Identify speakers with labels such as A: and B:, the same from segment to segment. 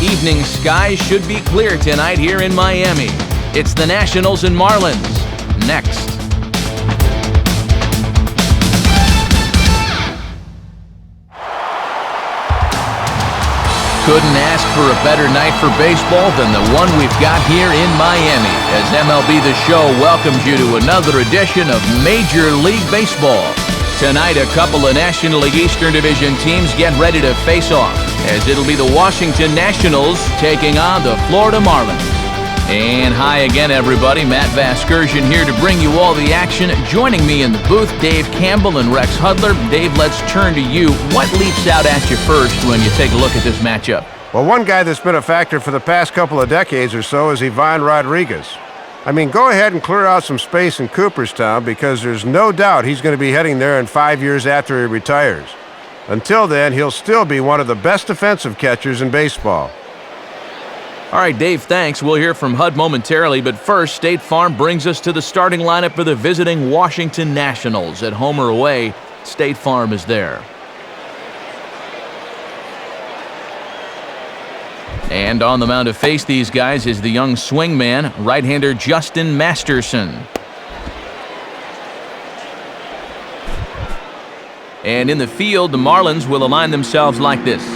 A: Evening skies should be clear tonight here in Miami. It's the Nationals and Marlins. Next. Couldn't ask for a better night for baseball than the one we've got here in Miami, as MLB The Show welcomes you to another edition of Major League Baseball. Tonight, a couple of National League Eastern Division teams get ready to face off, as it'll be the Washington Nationals taking on the Florida Marlins. And hi again, everybody. Matt Vasgersian here to bring you all the action. Joining me in the booth, Dave Campbell and Rex Hudler. Dave, let's turn to you. What leaps out at you first when you take a look at this matchup?
B: Well, one guy that's been a factor for the past couple of decades or so is Ivan Rodriguez. I mean, go ahead and clear out some space in Cooperstown, because there's no doubt he's going to be heading there in 5 years after he retires. Until then, he'll still be one of the best defensive catchers in baseball.
A: All right, Dave, thanks. We'll hear from Hud momentarily, but first, State Farm brings us to the starting lineup for the visiting Washington Nationals. At home or away, State Farm is there. And on the mound to face these guys is the young swingman, right-hander Justin Masterson. And in the field, the Marlins will align themselves like this.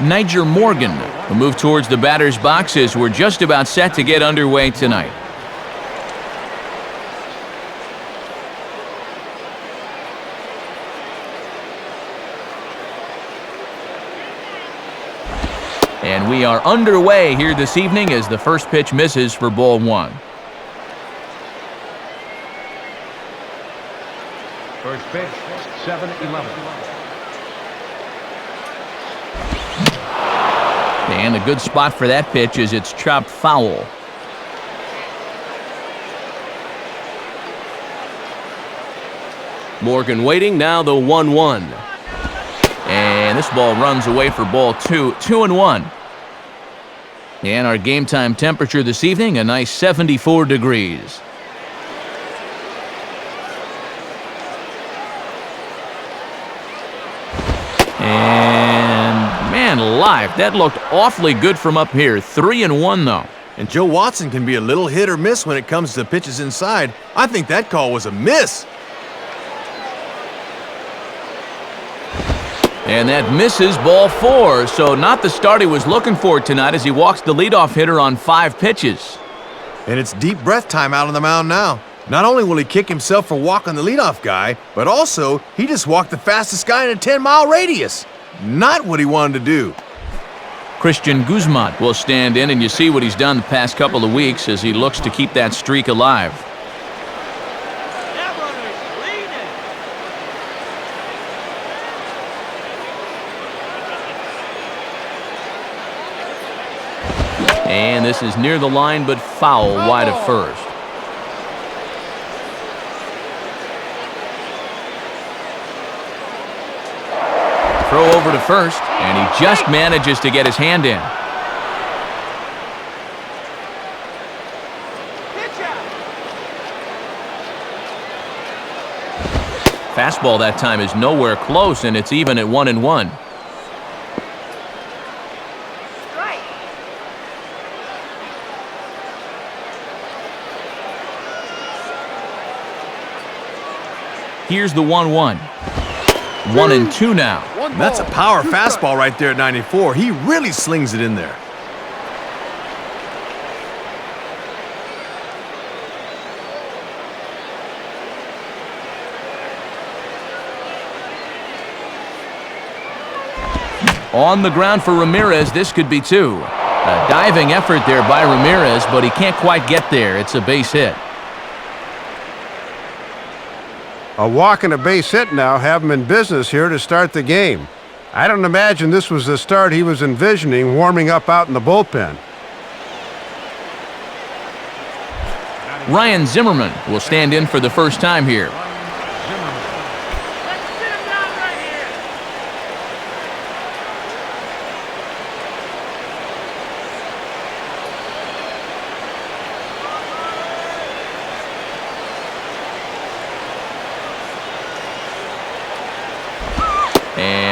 A: Niger Morgan will move towards the batter's box as we're just about set to get underway tonight. And we are underway here this evening as the first pitch misses for ball one.
C: First pitch, 7-11.
A: And a good spot for that pitch as it's chopped foul.
D: Morgan waiting, now the 1-1.
A: And this ball runs away for ball two, 2-1. And our game time temperature this evening, a nice 74 degrees. Live. That looked awfully good from up here. 3-1 though.
E: And Joe Watson can be a little hit or miss when it comes to pitches inside. I think that call was a miss.
A: And that misses ball four. So not the start he was looking for tonight as he walks the leadoff hitter on 5 pitches.
E: And it's deep breath time out on the mound now. Not only will he kick himself for walking the leadoff guy, but also he just walked the fastest guy in a 10-mile radius. Not what he wanted to do.
A: Christian Guzman will stand in, and you see what he's done the past couple of weeks as he looks to keep that streak alive. And this is near the line, but foul wide of first. Throw over to first, and he just manages to get his hand in. Fastball that time is nowhere close, and it's even at 1-1. Here's the 1-1. 1-2 now.
E: That's a power fastball right there at 94. He really slings it in there.
A: On the ground for Ramirez, this could be 2. A diving effort there by Ramirez, but he can't quite get there. It's a base hit.
B: A walk and a base hit now have him in business here to start the game. I don't imagine this was the start he was envisioning warming up out in the bullpen.
A: Ryan Zimmerman will stand in for the first time here.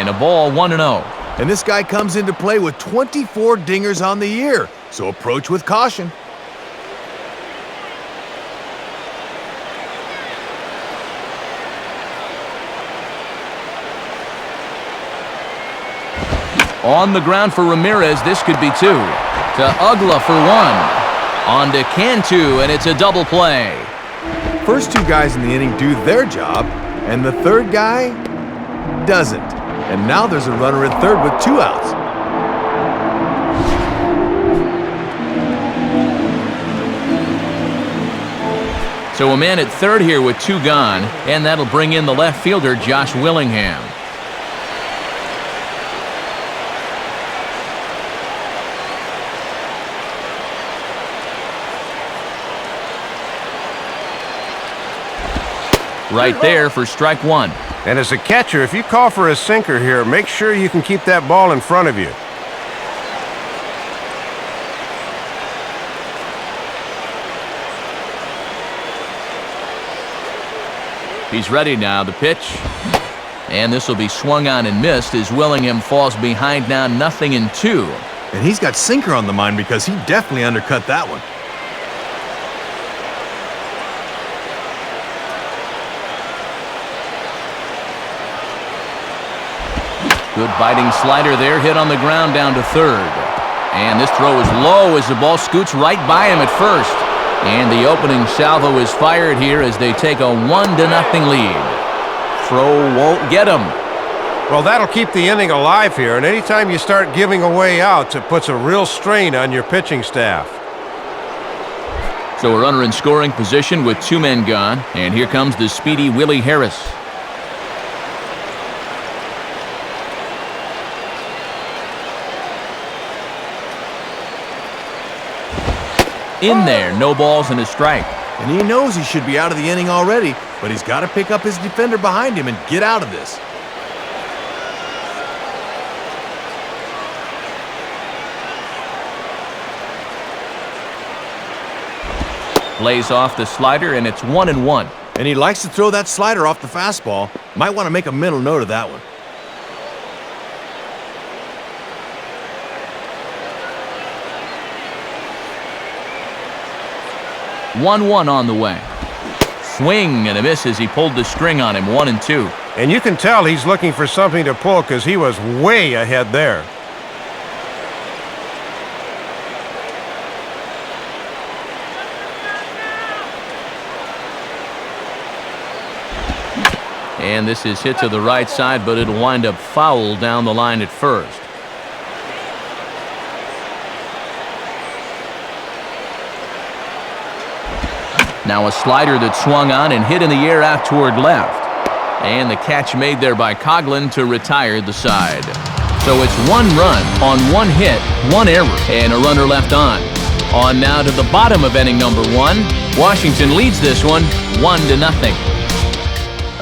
A: And a ball 1-0.
E: And this guy comes into play with 24 dingers on the year, so approach with caution.
A: On the ground for Ramirez, this could be 2. To Ugla for 1. On to Cantu, and it's a double play.
E: First 2 guys in the inning do their job, and the third guy doesn't. And now there's a runner at third with 2 outs.
A: So a man at third here with 2 gone, and that'll bring in the left fielder, Josh Willingham. Right there for strike 1.
B: And as a catcher, if you call for a sinker here, make sure you can keep that ball in front of you.
A: He's ready now, the pitch. And this will be swung on and missed as Willingham falls behind now 0-2.
E: And he's got sinker on the mind because he definitely undercut that one.
A: Good biting slider there, hit on the ground down to third. And this throw is low as the ball scoots right by him at first. And the opening salvo is fired here as they take a 1-0 lead. Throw won't get him.
B: Well, that'll keep the inning alive here, and anytime you start giving away outs, it puts a real strain on your pitching staff.
A: So a runner in scoring position with 2 men gone, and here comes the speedy Willie Harris. In there, no balls and a strike.
E: And he knows he should be out of the inning already, but he's got to pick up his defender behind him and get out of this.
A: Lays off the slider, and it's 1-1.
E: And he likes to throw that slider off the fastball. Might want to make a mental note of that one.
A: One on the way. Swing and a miss as he pulled the string on him, 1-2.
B: And you can tell he's looking for something to pull because he was way ahead there.
A: And this is hit to the right side, but it'll wind up foul down the line at first. Now a slider that swung on and hit in the air out toward left. And the catch made there by Coughlin to retire the side. So it's 1 run on 1 hit, 1 error, and a runner left on. On now to the bottom of inning number 1. Washington leads this one 1-0.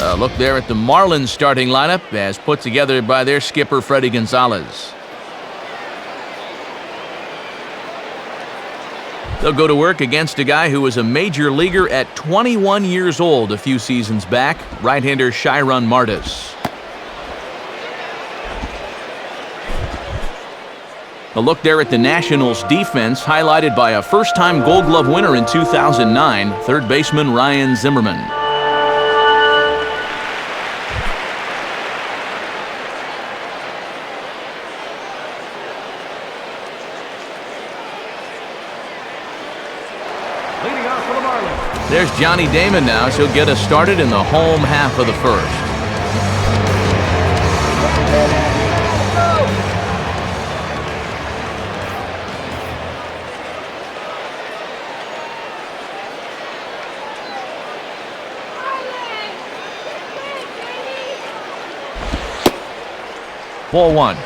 A: A look there at the Marlins starting lineup as put together by their skipper Freddie Gonzalez. They'll go to work against a guy who was a major leaguer at 21 years old a few seasons back, right-hander Chiron Martis. A look there at the Nationals' defense, highlighted by a first-time Gold Glove winner in 2009, third baseman Ryan Zimmerman.
C: Leading off for the Marlins.
A: There's Johnny Damon now, so he'll get us started in the home half of the first. Ball 1.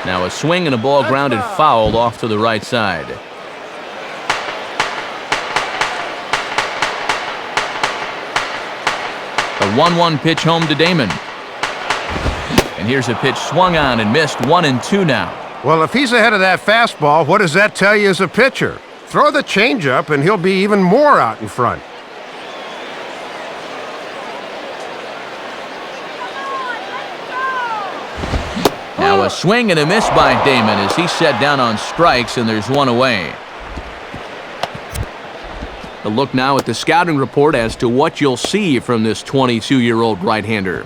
A: Now a swing and a ball grounded foul off to the right side. A 1-1 pitch home to Damon. And here's a pitch swung on and missed. 1-2 now.
B: Well, if he's ahead of that fastball, what does that tell you as a pitcher? Throw the changeup, and he'll be even more out in front.
A: Now a swing and a miss by Damon as he's set down on strikes, and there's one away. A look now at the scouting report as to what you'll see from this 22-year-old right-hander.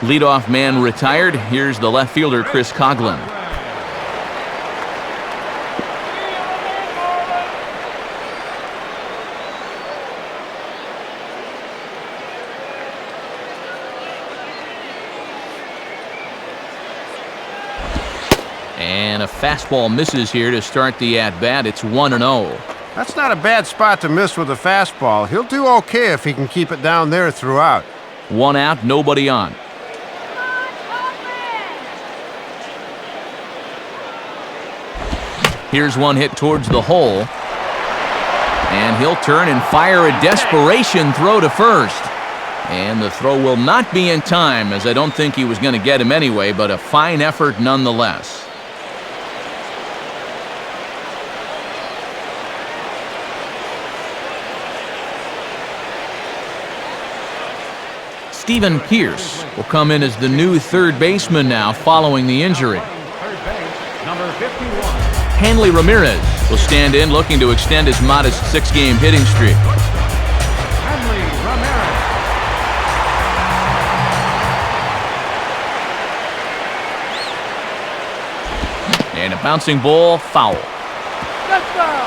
A: Leadoff man retired. Here's the left fielder, Chris Coughlin. And a fastball misses here to start the at-bat. It's 1-0.
B: That's not a bad spot to miss with a fastball. He'll do okay if he can keep it down there throughout.
A: 1 out, nobody on. Here's one hit towards the hole. And he'll turn and fire a desperation throw to first. And the throw will not be in time, as I don't think he was going to get him anyway, but a fine effort nonetheless. Stephen Pierce will come in as the new third baseman now following the injury.
C: Third base, number 51.
A: Hanley Ramirez will stand in, looking to extend his modest 6-game hitting streak.
C: Hanley Ramirez.
A: And a bouncing ball, foul.
C: That's foul.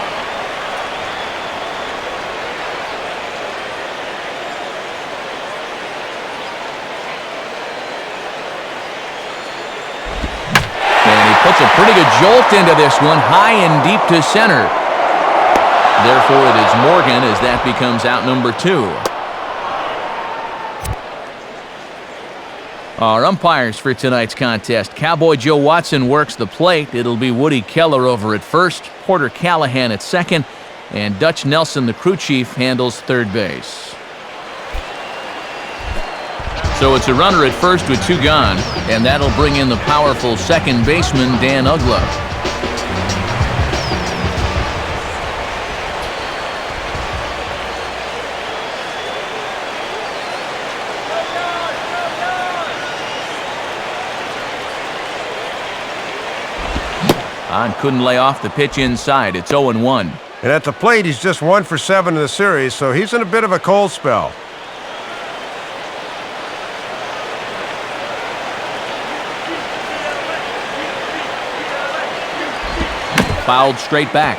A: Puts a pretty good jolt into this one, high and deep to center. Therefore, it is Morgan as that becomes out number 2. Our umpires for tonight's contest. Cowboy Joe Watson works the plate. It'll be Woody Keller over at first, Porter Callahan at second, and Dutch Nelson, the crew chief, handles third base. So it's a runner at first with 2 gone, and that'll bring in the powerful second baseman, Dan Uggla. On couldn't lay off the pitch inside. It's 0-1.
B: And at the plate, he's just 1 for 7 in the series, so he's in a bit of a cold spell.
A: Fouled straight back.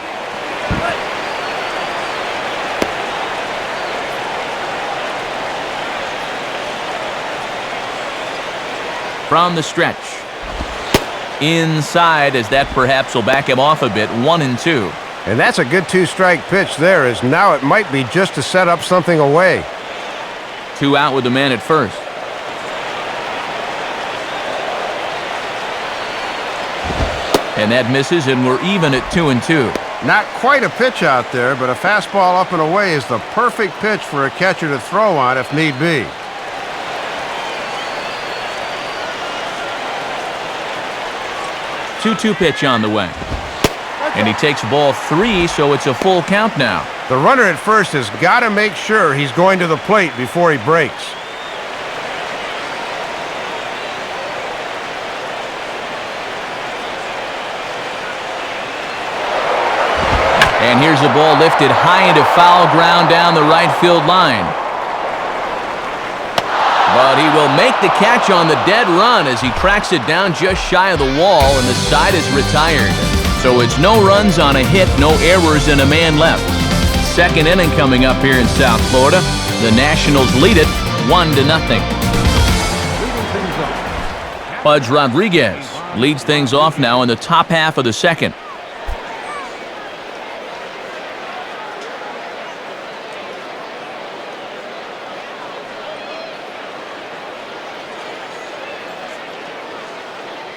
A: From the stretch. Inside, as that perhaps will back him off a bit. 1-2.
B: And that's a good 2-strike pitch there, as now it might be just to set up something away.
A: 2 out with the man at first. And that misses, and we're even at 2-2.
B: Not quite a pitch out there, but a fastball up and away is the perfect pitch for a catcher to throw on if need be.
A: Two pitch on the way. And he takes ball 3, so it's a full count now.
B: The runner at first has got to make sure he's going to the plate before he breaks.
A: And here's the ball lifted high into foul ground down the right field line. But he will make the catch on the dead run as he tracks it down just shy of the wall, and the side is retired. So it's no runs on a hit, no errors, and a man left. Second inning coming up here in South Florida. The Nationals lead it 1-0. Pudge Rodriguez leads things off now in the top half of the second.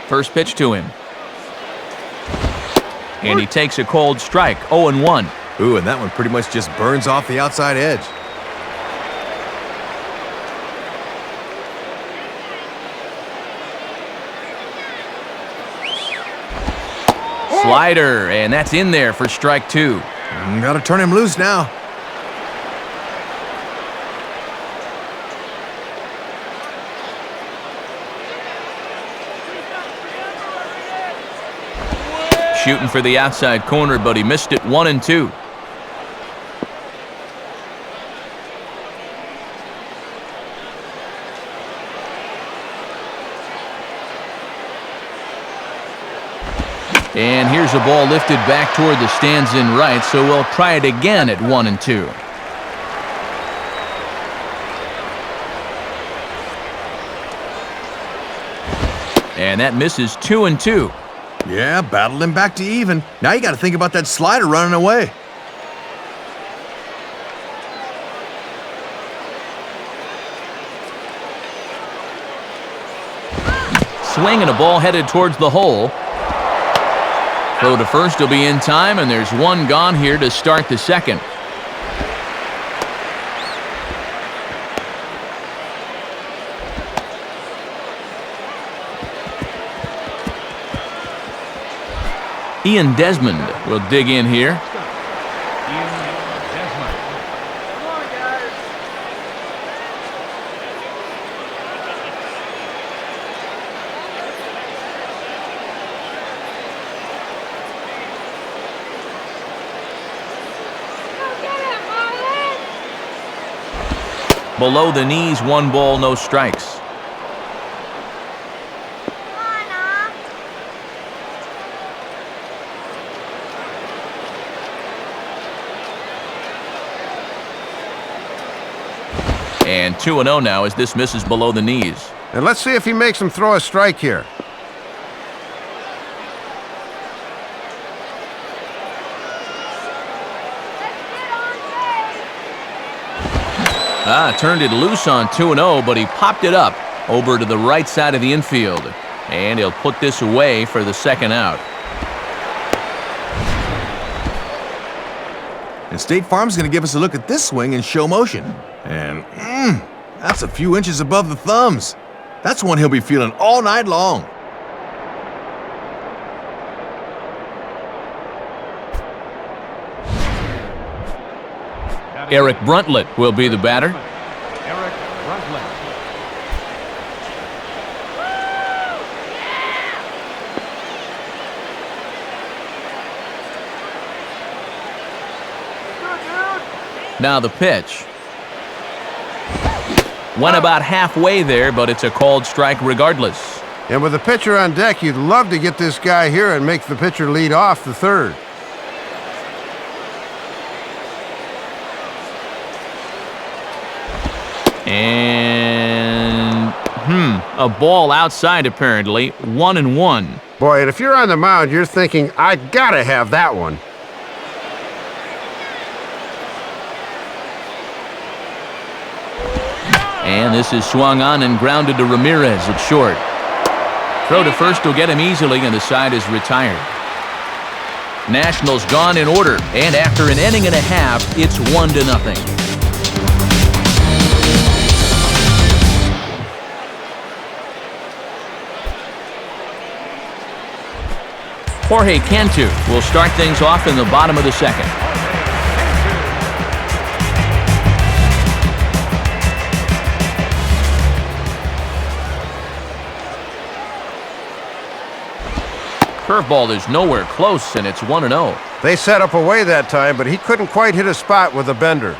A: First pitch to him. And he takes a cold strike, 0-1.
E: Ooh, and that one pretty much just burns off the outside edge.
A: Slider, and that's in there for strike 2.
E: Gotta turn him loose now.
A: Shooting for the outside corner, but he missed it, 1-2. And here's a ball lifted back toward the stands in right, so we'll try it again at 1-2. And that misses, 2-2.
E: Yeah, battled him back to even. Now you got to think about that slider running away.
A: Swing and a ball headed towards the hole. Throw to first will be in time, and there's one gone here to start the second. Ian Desmond will dig in here. Below the knees, 1 ball, no strikes. And 2-0 now as this misses below the knees.
B: And let's see if he makes him throw a strike here.
A: Turned it loose on 2-0, but he popped it up over to the right side of the infield. And he'll put this away for the second out.
E: And State Farm's going to give us a look at this swing in show motion. And that's a few inches above the thumbs. That's one he'll be feeling all night long.
A: Eric Bruntlett will be the batter.
C: Eric Bruntlett.
A: Now the pitch. Went about halfway there, but it's a called strike regardless.
B: And with the pitcher on deck, you'd love to get this guy here and make the pitcher lead off the third.
A: And a ball outside apparently, 1-1.
B: Boy, and if you're on the mound, you're thinking, I gotta have that one.
A: And this is swung on and grounded to Ramirez at short. Throw to first will get him easily, and the side is retired. Nationals gone in order, and after an inning and a half, it's 1-0. Jorge Cantu will start things off in the bottom of the second. Curveball is nowhere close, and it's 1-0.
B: They set up away that time, but he couldn't quite hit a spot with a bender.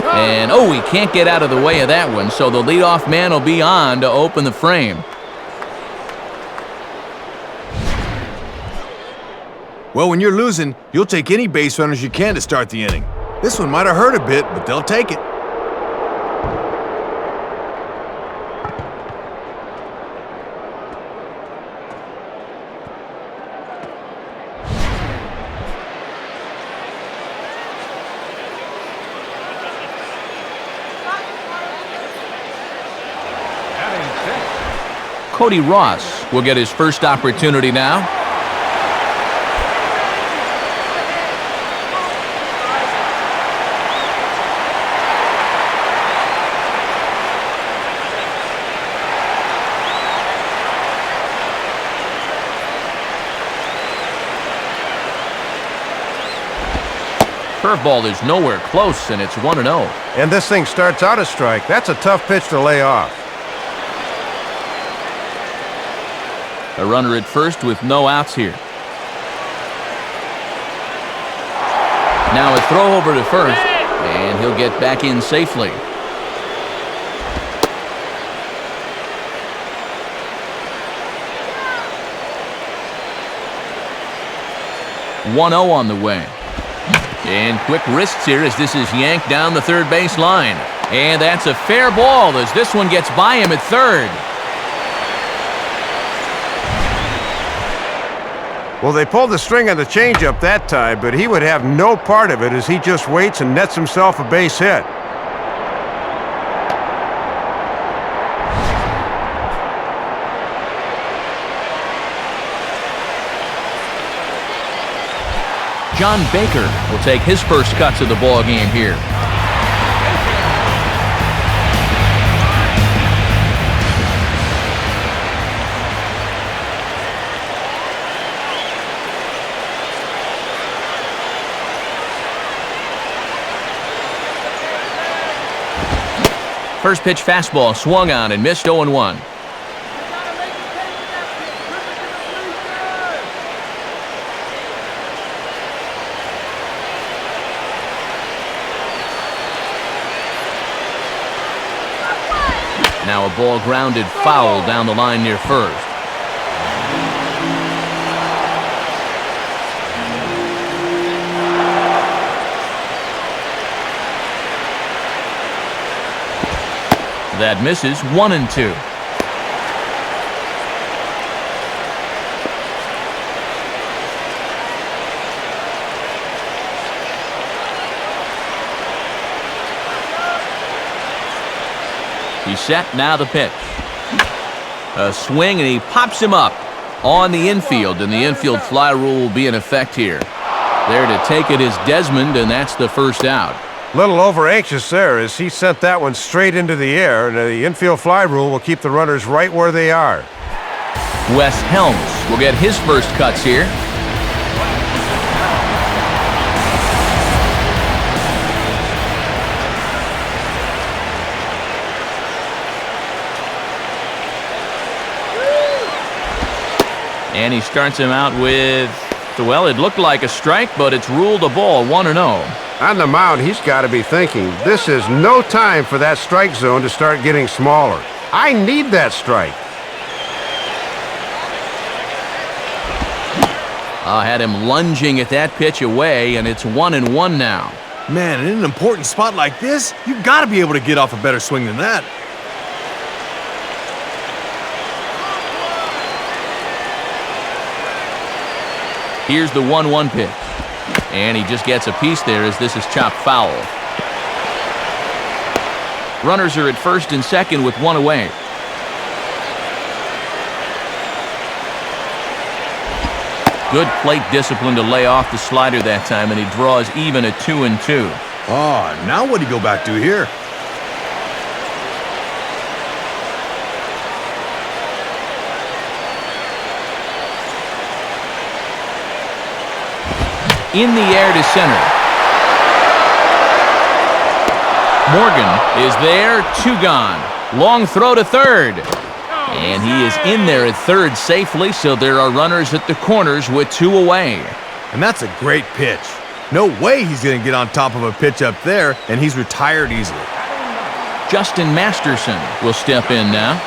A: And, he can't get out of the way of that one, so the leadoff man will be on to open the frame.
E: Well, when you're losing, you'll take any base runners you can to start the inning. This one might have hurt a bit, but they'll take it.
A: Cody Ross will get his first opportunity now. Curveball is nowhere close, and it's 1-0.
B: And this thing starts out a strike. That's a tough pitch to lay off.
A: A runner at first with no outs here. Now a throw over to first, and he'll get back in safely. .1-0 on the way. And quick wrists here as this is yanked down the third base line. And that's a fair ball as this one gets by him at third.
B: Well, they pulled the string on the changeup that time, but he would have no part of it as he just waits and nets himself a base hit.
A: John Baker will take his first cuts of the ball game here. First pitch fastball swung on and missed 0-1. Now a ball grounded foul down the line near first. That misses. 1-2. He's set, now the pitch. A swing, and he pops him up on the infield, and the infield fly rule will be in effect here. There to take it is Desmond, and that's the first out.
B: Little over-anxious there as he sent that one straight into the air, and the infield fly rule will keep the runners right where they are.
A: Wes Helms will get his first cuts here. And he starts him out with, well, it looked like a strike, but it's ruled a ball, 1-0.
B: On the mound, he's got to be thinking, this is no time for that strike zone to start getting smaller. I need that strike.
A: I had him lunging at that pitch away, and it's 1-1 now.
E: Man, in an important spot like this, you got to be able to get off a better swing than that.
A: Here's the 1-1 pitch. And he just gets a piece there as this is chopped foul. Runners are at first and second with one away. Good plate discipline to lay off the slider that time, and he draws even at 2-2.
E: Oh, now what do you go back to here?
A: In the air to center. Morgan is there, 2 gone. Long throw to third. And he is in there at third safely, so there are runners at the corners with 2 away.
E: And that's a great pitch. No way he's going to get on top of a pitch up there, and he's retired easily.
A: Justin Masterson will step in now.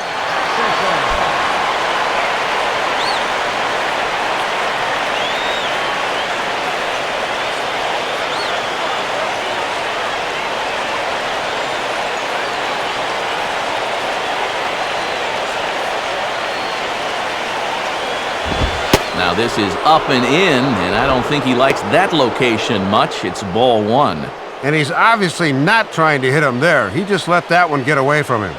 A: Now this is up and in, and I don't think he likes that location much. It's ball 1.
B: And he's obviously not trying to hit him there. He just let that one get away from him.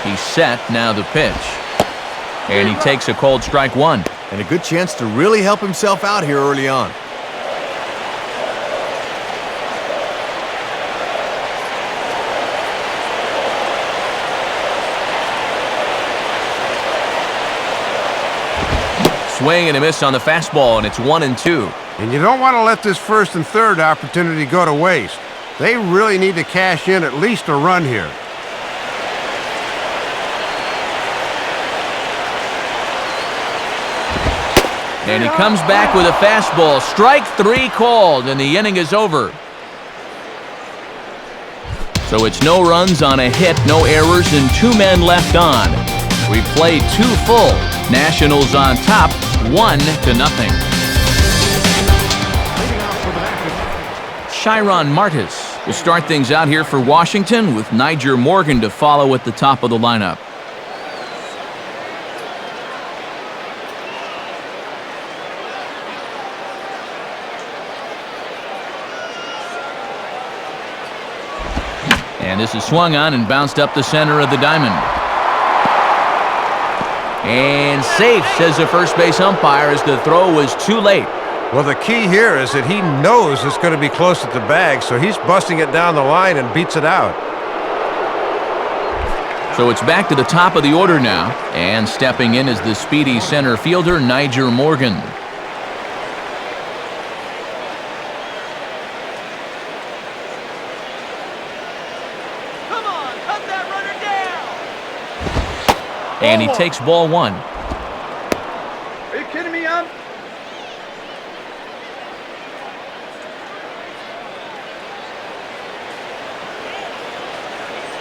A: He's set, now the pitch. And he takes a called strike one.
E: And a good chance to really help himself out here early on.
A: Swing and a miss on the fastball, and it's 1-2.
B: And you don't want to let this first and third opportunity go to waste. They really need to cash in at least a run here.
A: And he comes back with a fastball. Strike three called, and the inning is over. So it's no runs on a hit, no errors, and 2 men left on. We played 2 full. Nationals on top, 1-0. Chiron Martis will start things out here for Washington with Nyjer Morgan to follow at the top of the lineup. And this is swung on and bounced up the center of the diamond. And safe, says the first base umpire, as the throw was too late.
B: Well, the key here is that he knows it's going to be close at the bag, so he's busting it down the line and beats it out.
A: So it's back to the top of the order now, and stepping in is the speedy center fielder, Nyjer Morgan.
C: Come on, cut that runner down.
A: And he takes ball one.
C: Are you kidding me?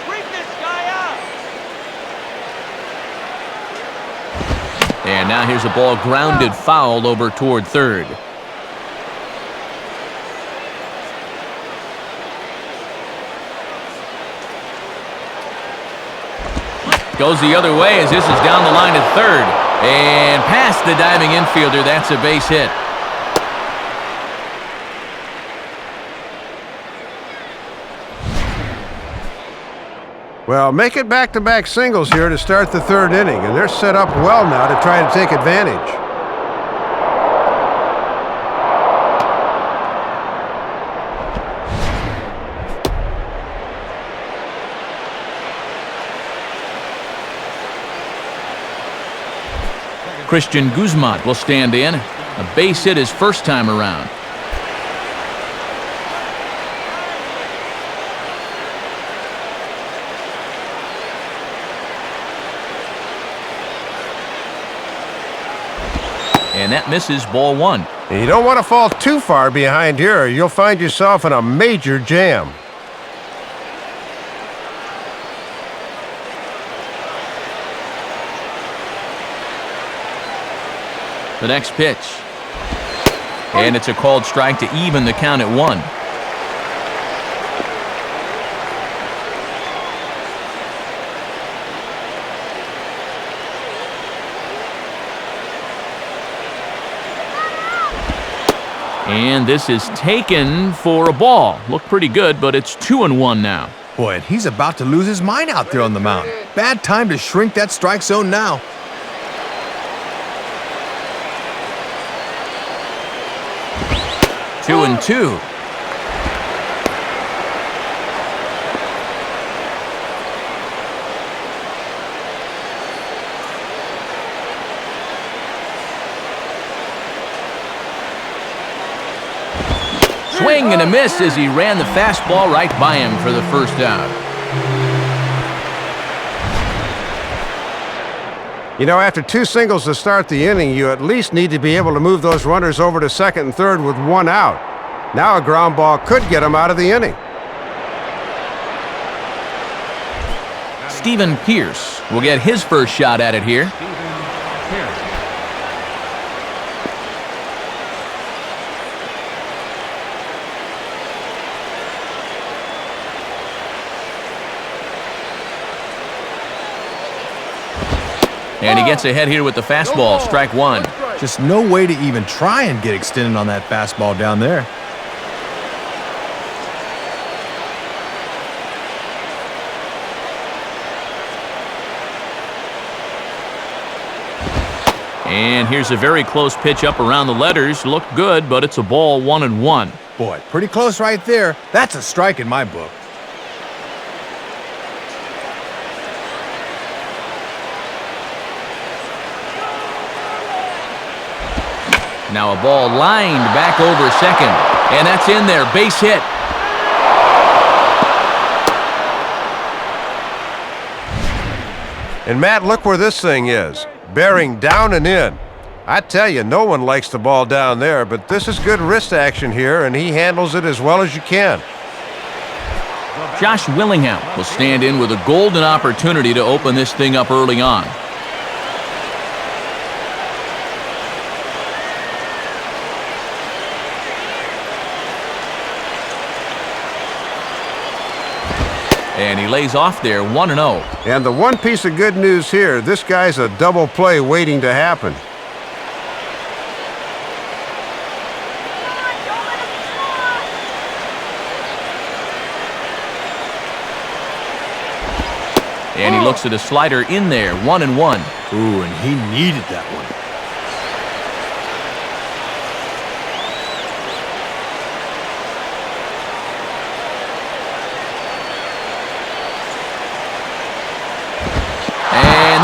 C: Bring this guy out.
A: And now here's a ball grounded foul over toward third. Goes the other way as this is down the line at third. And past the diving infielder, that's a base hit.
B: Well, make it back-to-back singles here to start the third inning, and they're set up well now to try to take advantage.
A: Christian Guzman will stand in. A base hit his first time around. And that misses, ball one.
B: And you don't want to fall too far behind here, or you'll find yourself in a major jam.
A: The next pitch. And it's a called strike to even the count at 1. And this is taken for a ball. Looked pretty good, but it's 2-1 now.
E: Boy, and he's about to lose his mind out there on the mound. Bad time to shrink that strike zone now.
A: 2-2. Swing and a miss as he ran the fastball right by him for the first out.
B: You know, after 2 singles to start the inning, you at least need to be able to move those runners over to second and third with 1 out. Now a ground ball could get him out of the inning.
A: Stephen Pierce will get his first shot at it here. And he gets ahead here with the fastball, strike 1.
E: Just no way to even try and get extended on that fastball down there.
A: And here's a very close pitch up around the letters. Looked good, but it's a ball, 1-1.
E: Boy, pretty close right there. That's a strike in my book.
A: Now a ball lined back over second. And that's in there. Base hit.
B: And Matt, look where this thing is. Bearing down and in. I tell you, no one likes the ball down there, but this is good wrist action here, and he handles it as well as you can.
A: Josh Willingham will stand in with a golden opportunity to open this thing up early on. And he lays off there, 1-0.
B: And the one piece of good news here, this guy's a double play waiting to happen.
A: And he looks at a slider in there, 1-1.
E: Ooh, and he needed that one.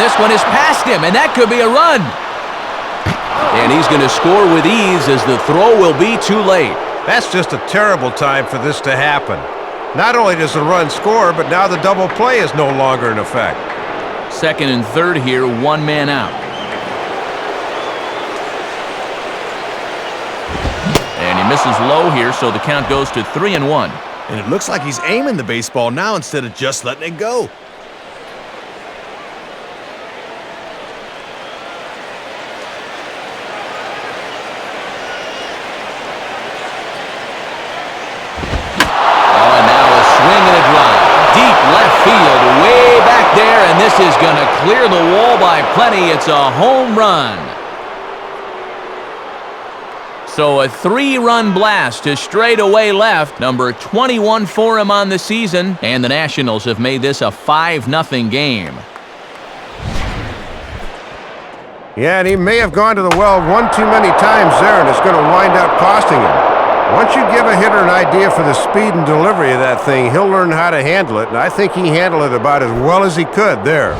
A: This one is past him, and that could be a run. And he's going to score with ease as the throw will be too late.
B: That's just a terrible time for this to happen. Not only does the run score, but now the double play is no longer in effect.
A: Second and third here, one man out. And he misses low here, so the count goes to 3-1.
E: And it looks like he's aiming the baseball now instead of just letting it go.
A: This is going to clear the wall by plenty. It's a home run. So a 3-run blast to straightaway left. Number 21 for him on the season. And the Nationals have made this a 5-0 game.
B: Yeah, and he may have gone to the well one too many times there, and it's going to wind up costing him. Once you give a hitter an idea for the speed and delivery of that thing, he'll learn how to handle it, and I think he handled it about as well as he could there.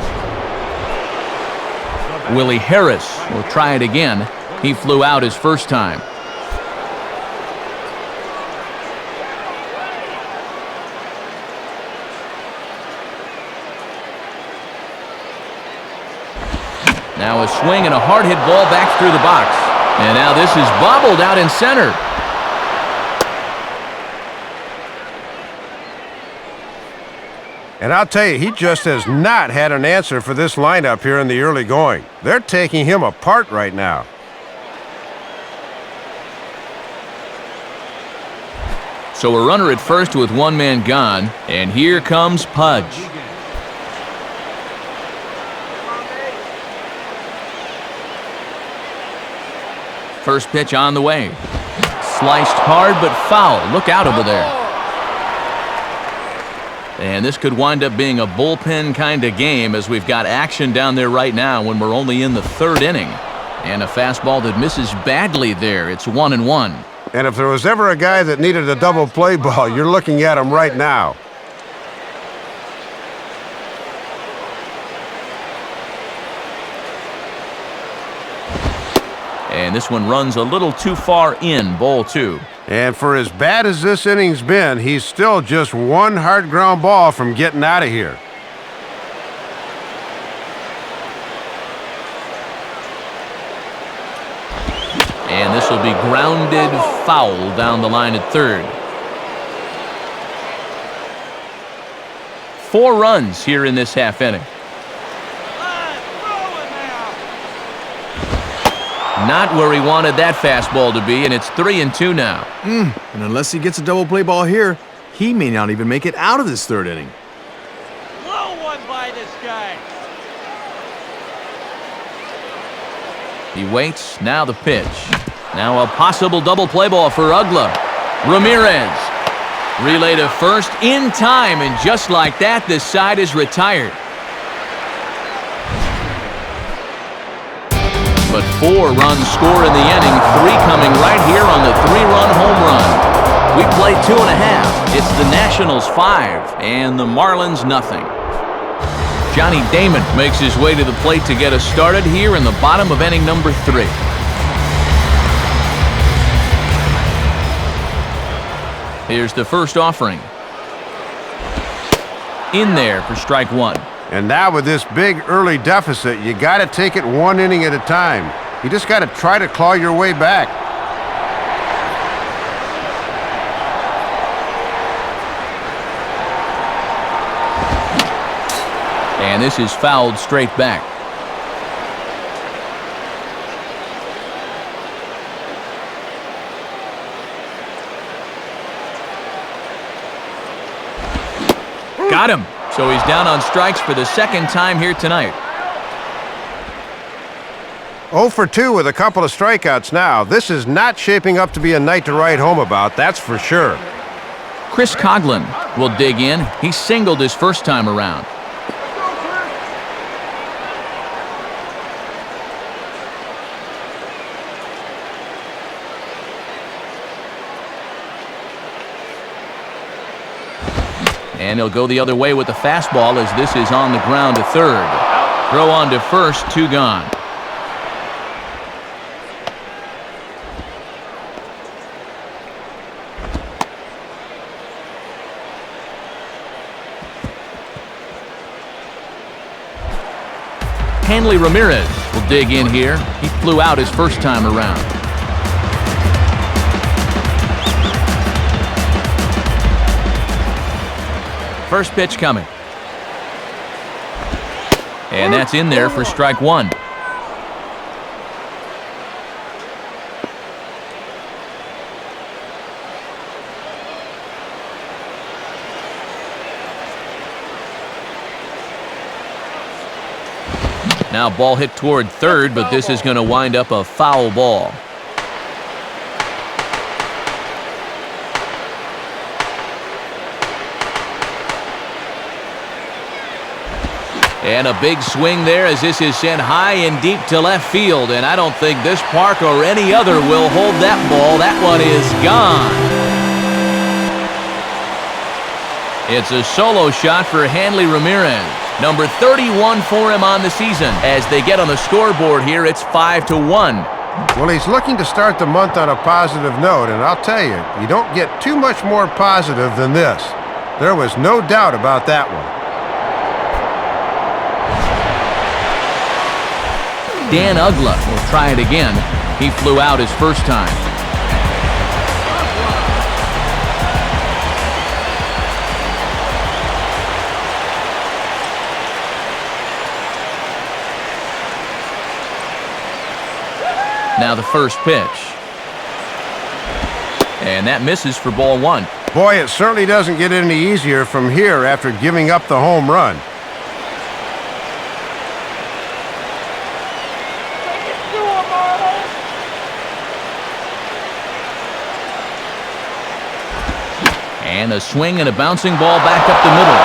A: Willie Harris will try it again. He flew out his first time. Now a swing and a hard hit ball back through the box. And now this is bobbled out in center.
B: And I'll tell you, he just has not had an answer for this lineup here in the early going. They're taking him apart right now.
A: So a runner at first with one man gone, and here comes Pudge. First pitch on the way. Sliced hard but foul. Look out over there. And this could wind up being a bullpen kind of game as we've got action down there right now when we're only in the third inning. And a fastball that misses badly there. It's 1-1.
B: And if there was ever a guy that needed a double play ball, you're looking at him right now.
A: And this one runs a little too far in, ball 2.
B: And for as bad as this inning's been, he's still just one hard ground ball from getting out of here.
A: And this will be grounded foul down the line at third. 4 runs here in this half inning. Not where he wanted that fastball to be, and it's 3-2 now.
E: And unless he gets a double play ball here, he may not even make it out of this third inning.
C: Low one by this guy.
A: He waits, now the pitch. Now a possible double play ball for Ugla. Ramirez. Relay to first in time, and just like that, this side is retired. but 4 runs score in the inning, 3 coming right here on the 3-run home run. We played 2.5. It's the Nationals 5 and the Marlins nothing. Johnny Damon makes his way to the plate to get us started here in the bottom of inning number 3. Here's the first offering. In there for strike 1.
B: And now with this big early deficit, you got to take it 1 inning at a time. You just got to try to claw your way back.
A: And this is fouled straight back. Got him. So he's down on strikes for the second time here tonight.
B: 0 for 2 with a couple of strikeouts now. This is not shaping up to be a night to write home about, that's for sure.
A: Chris Coughlin will dig in. He singled his first time around. And he'll go the other way with the fastball as this is on the ground to third. Throw on to first, 2 gone. Hanley Ramirez will dig in here. He flew out his first time around. First pitch coming. And that's in there for strike 1. Now ball hit toward third, but this is going to wind up a foul ball. And a big swing there as this is sent high and deep to left field. And I don't think this park or any other will hold that ball. That one is gone. It's a solo shot for Hanley Ramirez. Number 31 for him on the season. As they get on the scoreboard here, it's 5-1.
B: Well, he's looking to start the month on a positive note, and I'll tell you, you don't get too much more positive than this. There was no doubt about that one.
A: Dan Ugla will try it again. He flew out his first time. Now the first pitch. And that misses for ball 1.
B: Boy, it certainly doesn't get any easier from here after giving up the home run. And a swing and a bouncing ball back up the middle.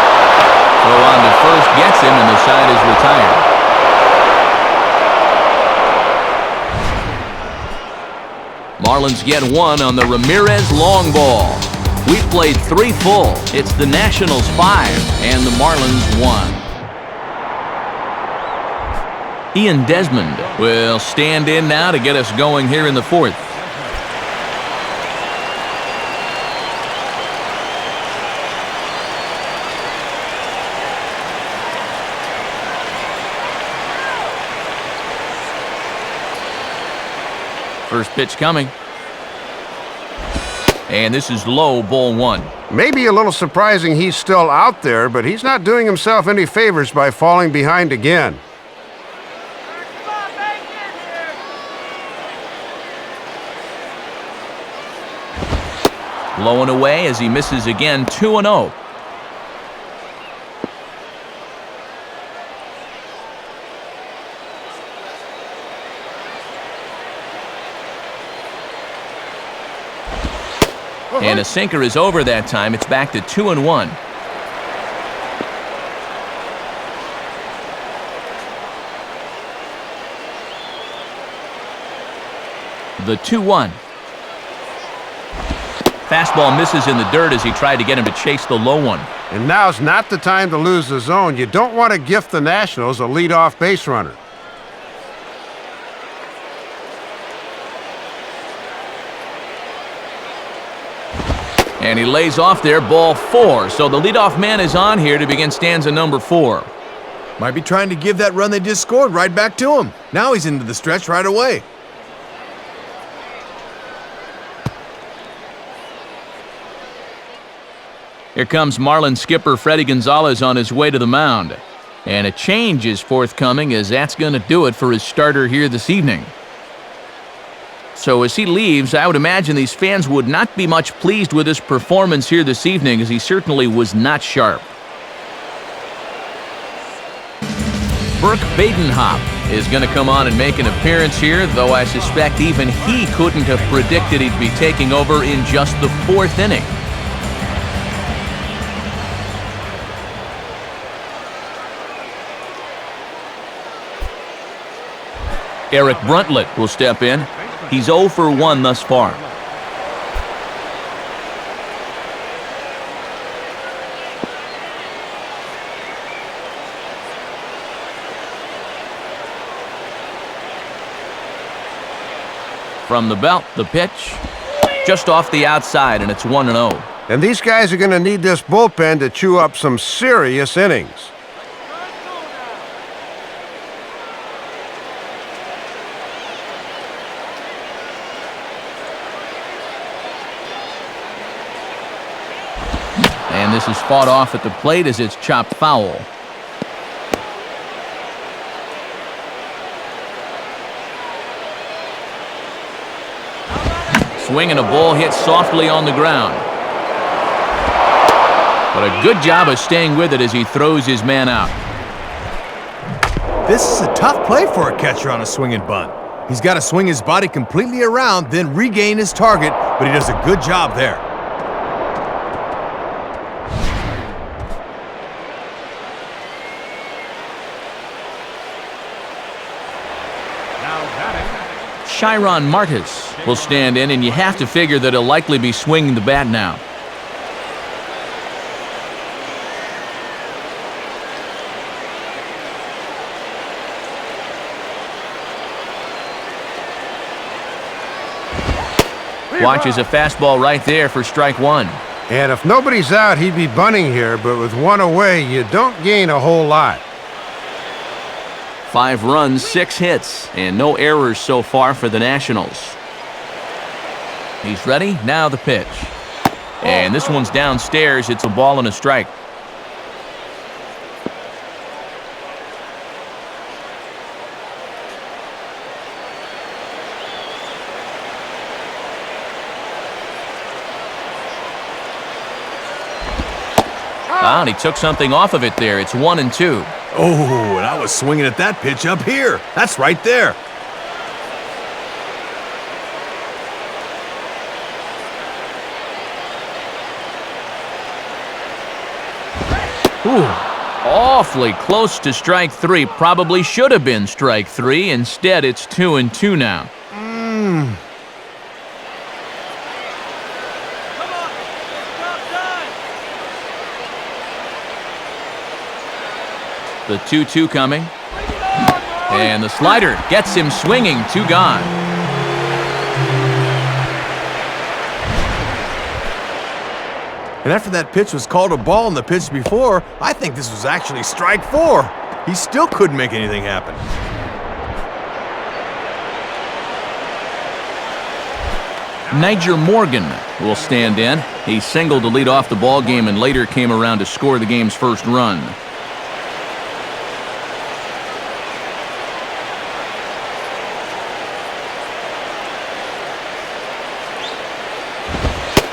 B: Throw on to first gets him, and the side is retired. Marlins get 1 on the Ramirez long ball. We played 3 full. It's the Nationals 5 and the Marlins 1. Ian Desmond will stand in now to get us going here in the 4th. First pitch coming. And this is low, ball 1. Maybe a little surprising he's still out there, but he's not doing himself any favors by falling behind again.
A: Low and away as he misses again, 2-0. And a sinker is over that time. It's back to 2-1. The 2-1. Fastball misses in the dirt as he tried to get him to chase the low one.
B: And now's not the time to lose the zone. You don't want to gift the Nationals a leadoff base runner.
A: And he lays off there, ball 4. So the leadoff man is on here to begin stanza number 4.
E: Might be trying to give that run they just scored right back to him. Now he's into the stretch right away.
A: Here comes Marlins skipper Freddie Gonzalez on his way to the mound. And a change is forthcoming, as that's going to do it for his starter here this evening. So as he leaves, I would imagine these fans would not be much pleased with his performance here this evening, as he certainly was not sharp. Burke Badenhop is going to come on and make an appearance here, though I suspect even he couldn't have predicted he'd be taking over in just the 4th inning. Eric Bruntlett will step in. He's 0 for 1 thus far. From the belt, the pitch, just off the outside, and it's 1-0.
B: And these guys are going to need this bullpen to chew up some serious innings.
A: And this is fought off at the plate as it's chopped foul. Swinging a ball hit softly on the ground. But a good job of staying with it as he throws his man out.
E: This is a tough play for a catcher on a swinging bunt. He's got to swing his body completely around, then regain his target, but he does a good job there.
A: Chiron Martis will stand in, and you have to figure that he'll likely be swinging the bat now. Watches a fastball right there for strike 1.
B: And if nobody's out, he'd be bunting here, but with 1 away, you don't gain a whole lot.
A: 5 runs, 6 hits, and no errors so far for the Nationals. He's ready. Now the pitch. And this one's downstairs. It's a ball and a strike. And he took something off of it there. It's 1-2.
E: Oh, and I was swinging at that pitch up here. That's right there.
A: Ooh, awfully close to strike 3. Probably should have been strike 3. Instead, it's 2-2 now. The 2-2 coming. And the slider gets him swinging. 2 gone.
E: And after that pitch was called a ball in the pitch before, I think this was actually strike 4. He still couldn't make anything happen.
A: Niger Morgan will stand in. He singled to lead off the ball game and later came around to score the game's first run.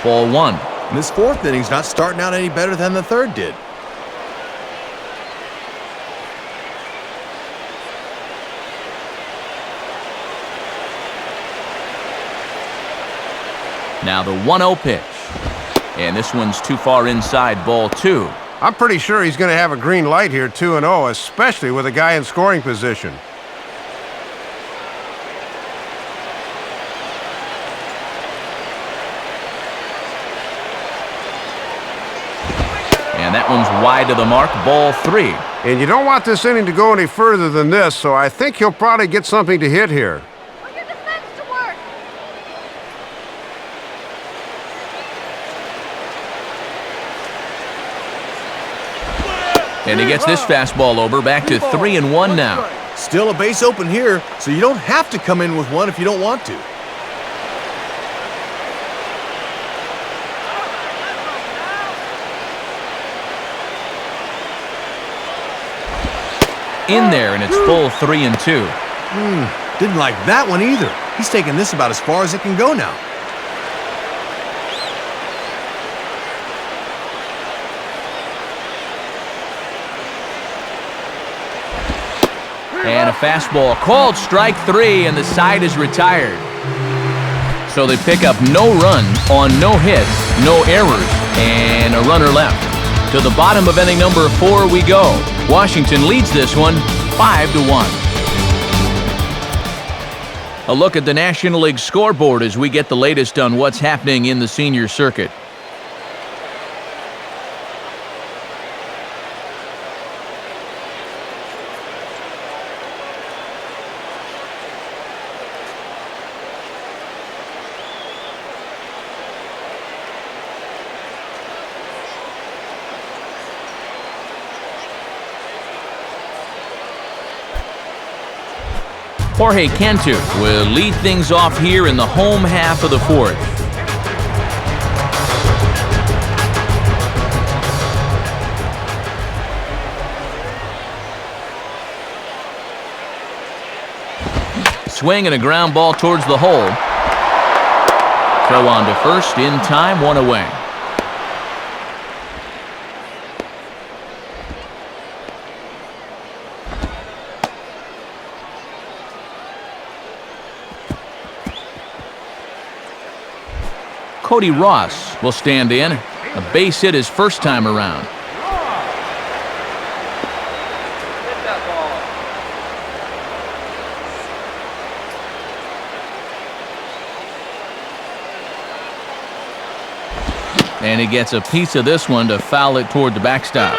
A: Ball 1.
E: And this 4th inning's not starting out any better than the 3rd did.
A: Now the 1-0 pitch. And this one's too far inside, ball 2.
B: I'm pretty sure he's going to have a green light here, 2-0, especially with a guy in scoring position.
A: And that one's wide of the mark, ball 3.
B: And you don't want this inning to go any further than this, so I think he'll probably get something to hit here.
C: Put your defense to work.
A: And he gets this fastball over, back to 3-1 now.
E: Still a base open here, so you don't have to come in with one if you don't want to.
A: In there, and it's full 3-2.
E: Didn't like that one either. He's taking this about as far as it can go now.
A: And a fastball called strike 3, and the side is retired. So they pick up no runs on no hits, no errors, and a runner left. To the bottom of inning number 4 we go. Washington leads this one 5-1. A look at the National League scoreboard as we get the latest on what's happening in the senior circuit. Jorge Cantu will lead things off here in the home half of the 4th. Swing and a ground ball towards the hole. Throw on to first in time, 1 away. Cody Ross will stand in. A base hit his first time around.
C: Hit that ball.
A: And he gets a piece of this one to foul it toward the backstop.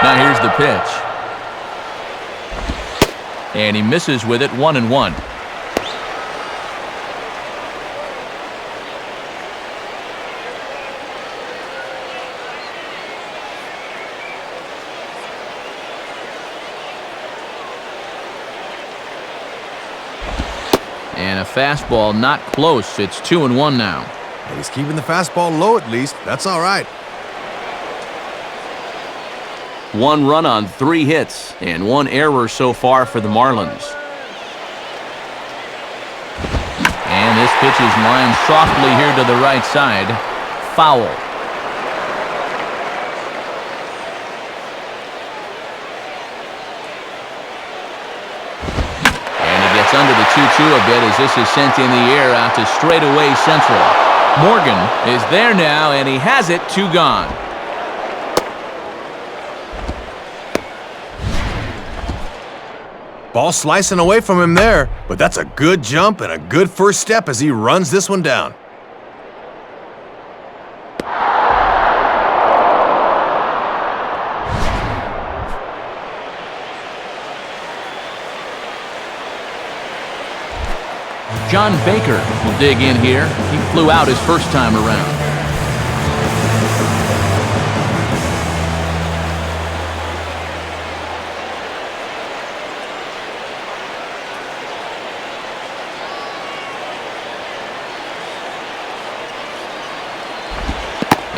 A: Now here's the pitch. And he misses with it, 1-1. And a fastball not close. It's 2-1 now.
E: He's keeping the fastball low at least. That's all right.
A: 1 run on 3 hits and 1 error so far for the Marlins. And this pitch is lined softly here to the right side. Foul. And he gets under the 2-2 a bit as this is sent in the air out to straightaway central. Morgan is there now, and he has it, 2 gone.
E: Ball slicing away from him there, but that's a good jump and a good first step as he runs this one down.
A: John Baker will dig in here. He flew out his first time around.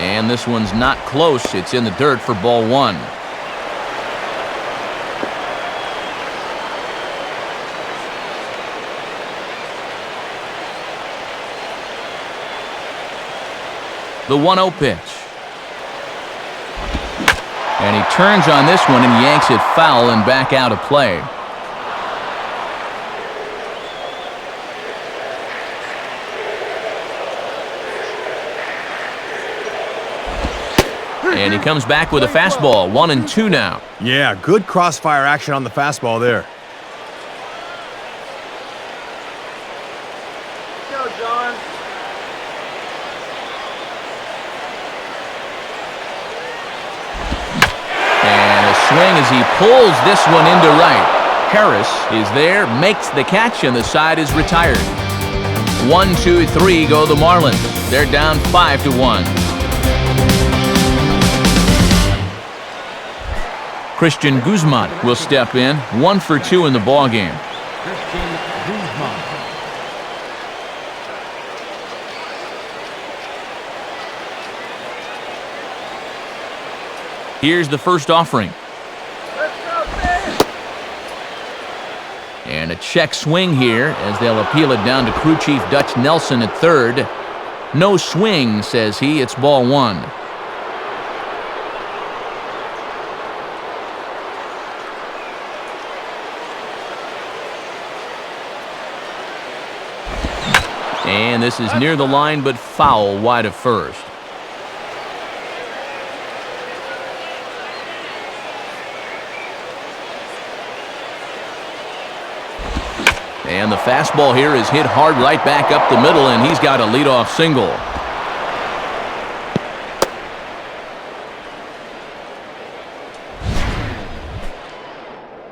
A: And this one's not close. It's in the dirt for ball 1. The 1-0 pitch. And he turns on this one and yanks it foul and back out of play. And he comes back with a fastball, 1-2 now.
E: Yeah, good crossfire action on the fastball there.
C: Go, John.
A: swing as he pulls this one into right. Harris is there, makes the catch, and the side is retired. 1, 2, 3 go the Marlins. They're down 5-1. Christian Guzman will step in, 1 for 2 in the ballgame. Here's the first offering. And a check swing here as they'll appeal it down to crew chief Dutch Nelson at third. No swing, says he. It's ball 1. And this is near the line, but foul wide of first. And the fastball here is hit hard right back up the middle, and he's got a leadoff single.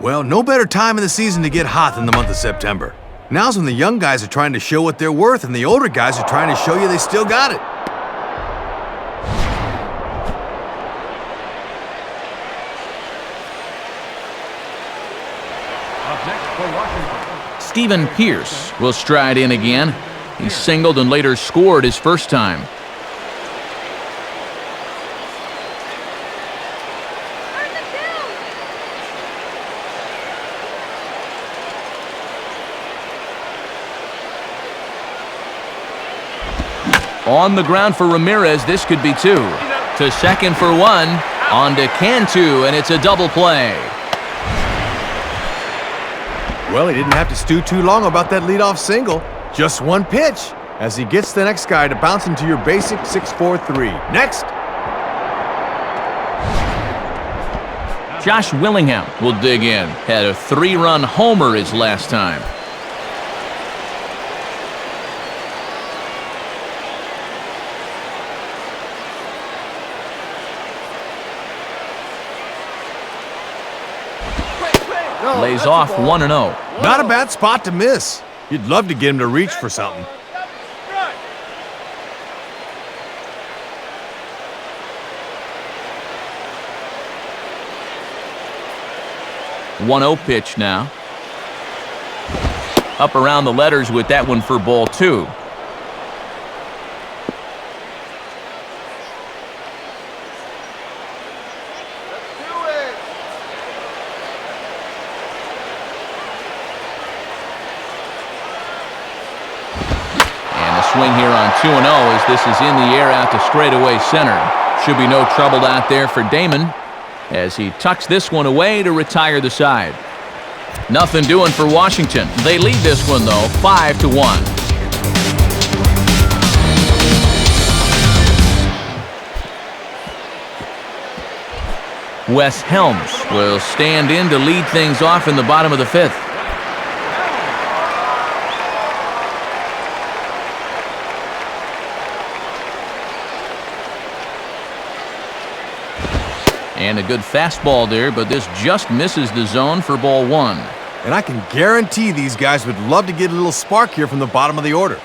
E: Well, no better time in the season to get hot than the month of September. Now's when the young guys are trying to show what they're worth, and the older guys are trying to show you they still got it.
A: Stephen Pierce will stride in again. He singled and later scored his first time. On the ground for Ramirez, this could be 2. To second for 1, on to Cantu, and it's a double play.
E: Well, he didn't have to stew too long about that leadoff single. Just one pitch as he gets the next guy to bounce into your basic 6-4-3. Next.
A: Josh Willingham will dig in. Had a 3-run homer his last time. Lays off 1-0.
E: Not a bad spot to miss. You'd love to get him to reach for something.
A: .10 pitch now. Up around the letters with that one for ball 2. Swing here on 2-0 as this is in the air out to straightaway center. Should be no trouble out there for Damon as he tucks this one away to retire the side. Nothing doing for Washington. They lead this one though 5-1. Wes Helms will stand in to lead things off in the bottom of the 5th. And a good fastball there, but this just misses the zone for ball 1.
E: And I can guarantee these guys would love to get a little spark here from the bottom of the order.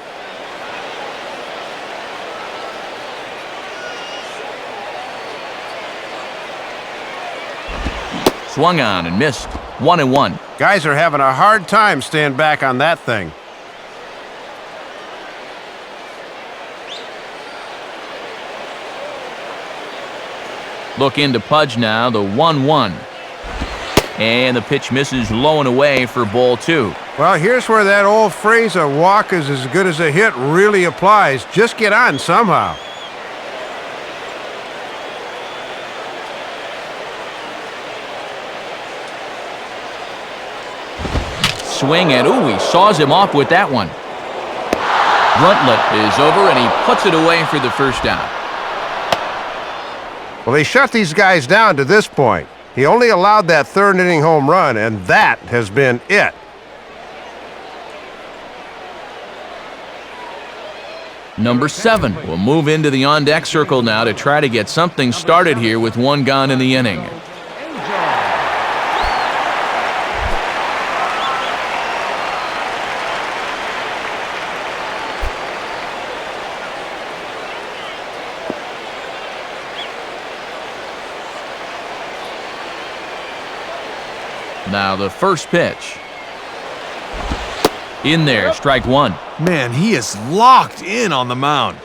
A: Swung on and missed. 1-1.
B: Guys are having a hard time staying back on that thing.
A: Look into Pudge now, the 1-1. And the pitch misses low and away for ball 2.
B: Well, here's where that old phrase, a walk is as good as a hit, really applies. Just get on somehow.
A: Swing, and ooh, he saws him off with that one. Bruntlett is over, and he puts it away for the first down.
B: Well, they shut these guys down to this point. He only allowed that 3rd inning home run, and that has been it.
A: Number 7 will move into the on-deck circle now to try to get something started here with 1 gone in the inning. Now the first pitch. In there, strike one.
E: Man, he is locked in on the mound.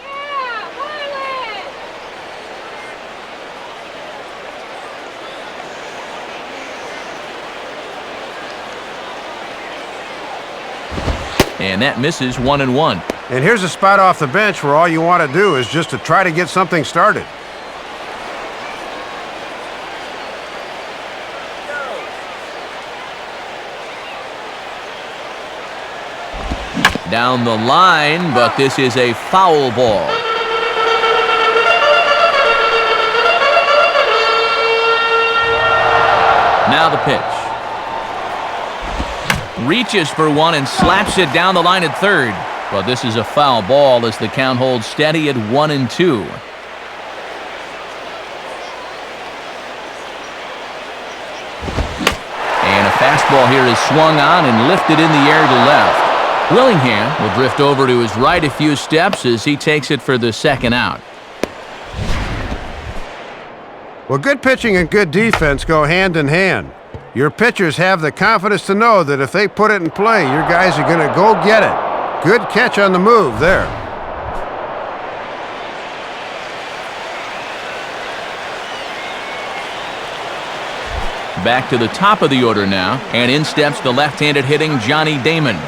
A: And that misses 1-1.
B: And here's a spot off the bench where all you want to do is just to try to get something started.
A: Down the line, but this is a foul ball. Now the pitch. Reaches for one and slaps it down the line at third. But this is a foul ball as the count holds steady at 1-2. And a fastball here is swung on and lifted in the air to left. Willingham will drift over to his right a few steps as he takes it for the second out.
B: Well, good pitching and good defense go hand in hand. Your pitchers have the confidence to know that if they put it in play, your guys are going to go get it. Good catch on the move there.
A: Back to the top of the order now, and in steps the left-handed hitting Johnny Damon.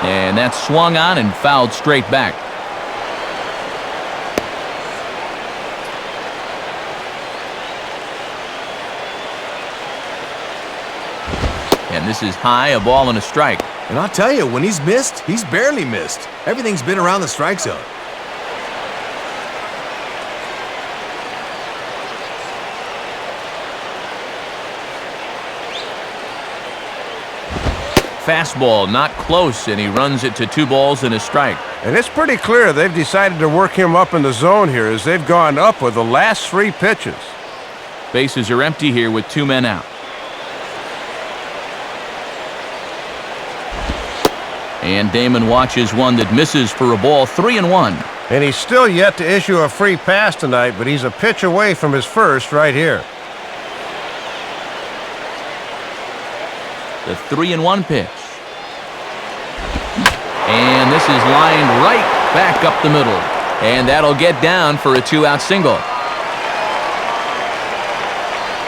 A: And that's swung on and fouled straight back. And this is high, a ball and a strike.
E: And I'll tell you, when he's missed, he's barely missed. Everything's been around the strike zone.
A: Fastball not close, and he runs it to 2 balls and a strike.
B: And it's pretty clear they've decided to work him up in the zone here as they've gone up with the last 3 pitches.
A: Bases are empty here with 2 men out. And Damon watches one that misses for a ball, 3-1.
B: And he's still yet to issue a free pass tonight, but he's a pitch away from his first right here.
A: The 3-1 pitch. And this is lined right back up the middle. And that'll get down for a 2-out single.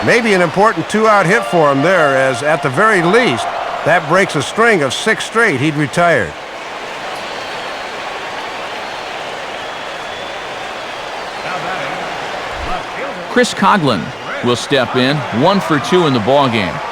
B: Maybe an important 2-out hit for him there, as at the very least, that breaks a string of 6 straight he'd retired.
A: Chris Coughlin will step in, 1 for 2 in the ballgame.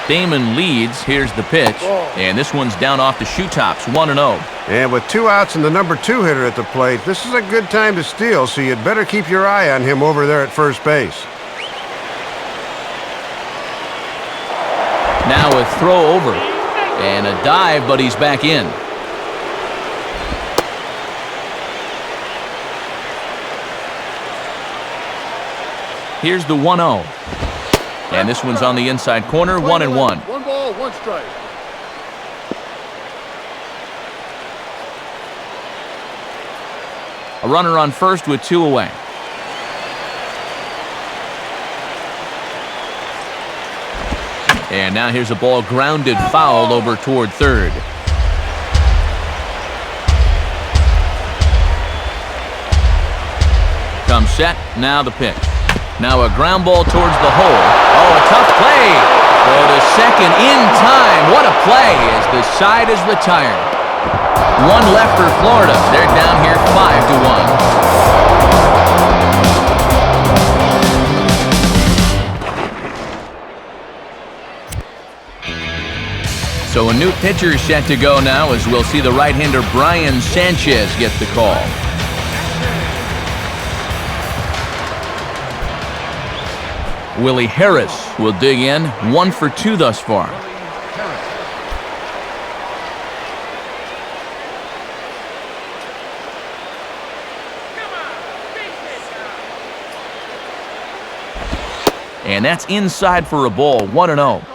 A: Damon leads. Here's the pitch. And this one's down off the shoe tops, 1-0.
B: And with 2 outs and the number 2 hitter at the plate, this is a good time to steal, so you'd better keep your eye on him over there at first base.
A: Now a throw over. And a dive, but he's back in. Here's the 1-0. And this one's on the inside corner, 1-1.
C: 1 ball, 1 strike.
A: A runner on first with 2 away. And now here's a ball grounded foul over toward third. Comes set, now the pitch. Now a ground ball towards the hole. Oh, a tough play for the second in time. What a play as the side is retired. 1 left for Florida. They're down here 5-1. So a new pitcher is set to go now as we'll see the right-hander Brian Sanchez get the call. Willie Harris will dig in, 1 for 2 thus far. And that's inside for a ball, 1-0.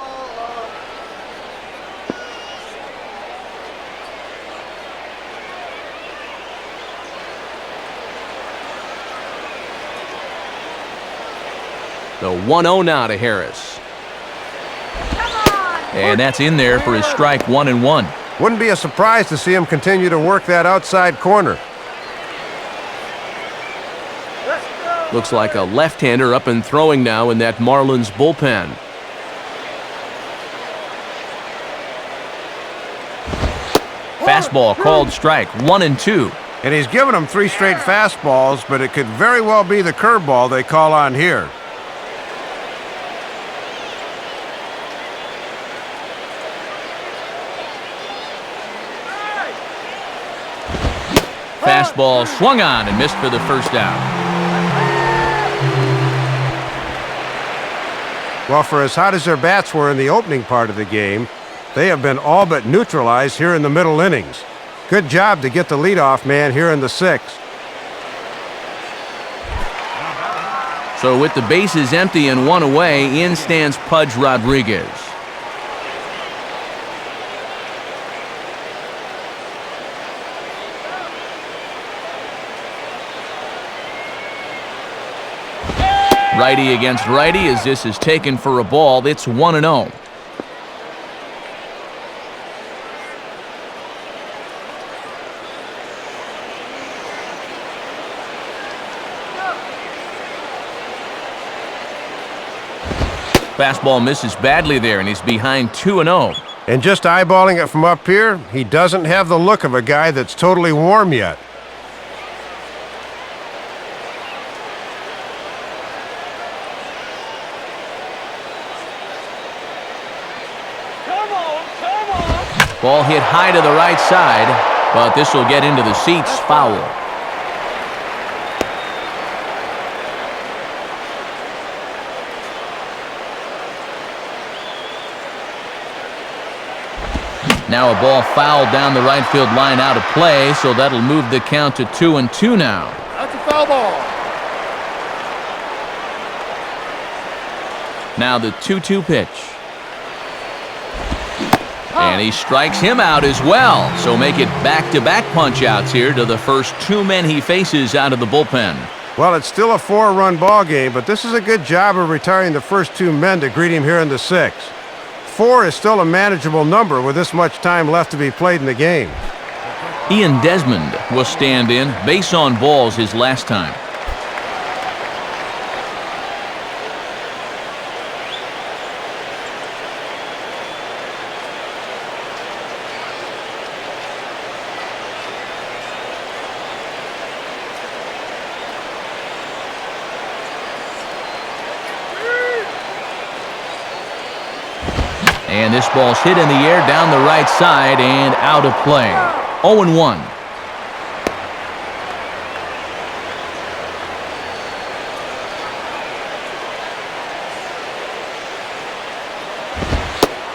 A: The 1-0 now to Harris. And that's in there for his strike, 1-1.
B: Wouldn't be a surprise to see him continue to work that outside corner.
D: Looks like a left-hander up and throwing now in that Marlins bullpen.
A: Fastball called strike, 1-2.
B: And he's given him 3 straight fastballs, but it could very well be the curveball they call on here.
A: Fastball swung on and missed for the first down.
B: Well, for as hot as their bats were in the opening part of the game, they have been all but neutralized here in the middle innings. Good job to get the leadoff man here in the 6th.
A: So with the bases empty and 1 away, in stands Pudge Rodriguez. Righty against righty as this is taken for a ball. It's 1-0. Fastball misses badly there, and he's behind 2-0.
B: And just eyeballing it from up here, he doesn't have the look of a guy that's totally warm yet.
A: Ball hit high to the right side, but this will get into the seats, foul. Now a ball fouled down the right field line out of play, so that'll move the count to 2-2 now.
C: That's a foul ball.
A: Now the 2-2 pitch. And he strikes him out as well. So make it back-to-back punch-outs here to the first 2 men he faces out of the bullpen.
B: Well, it's still a 4-run ball game, but this is a good job of retiring the first 2 men to greet him here in the 6th. 4 is still a manageable number with this much time left to be played in the game.
A: Ian Desmond will stand in, base on balls his last time. And this ball's hit in the air down the right side and out of play. 0-1.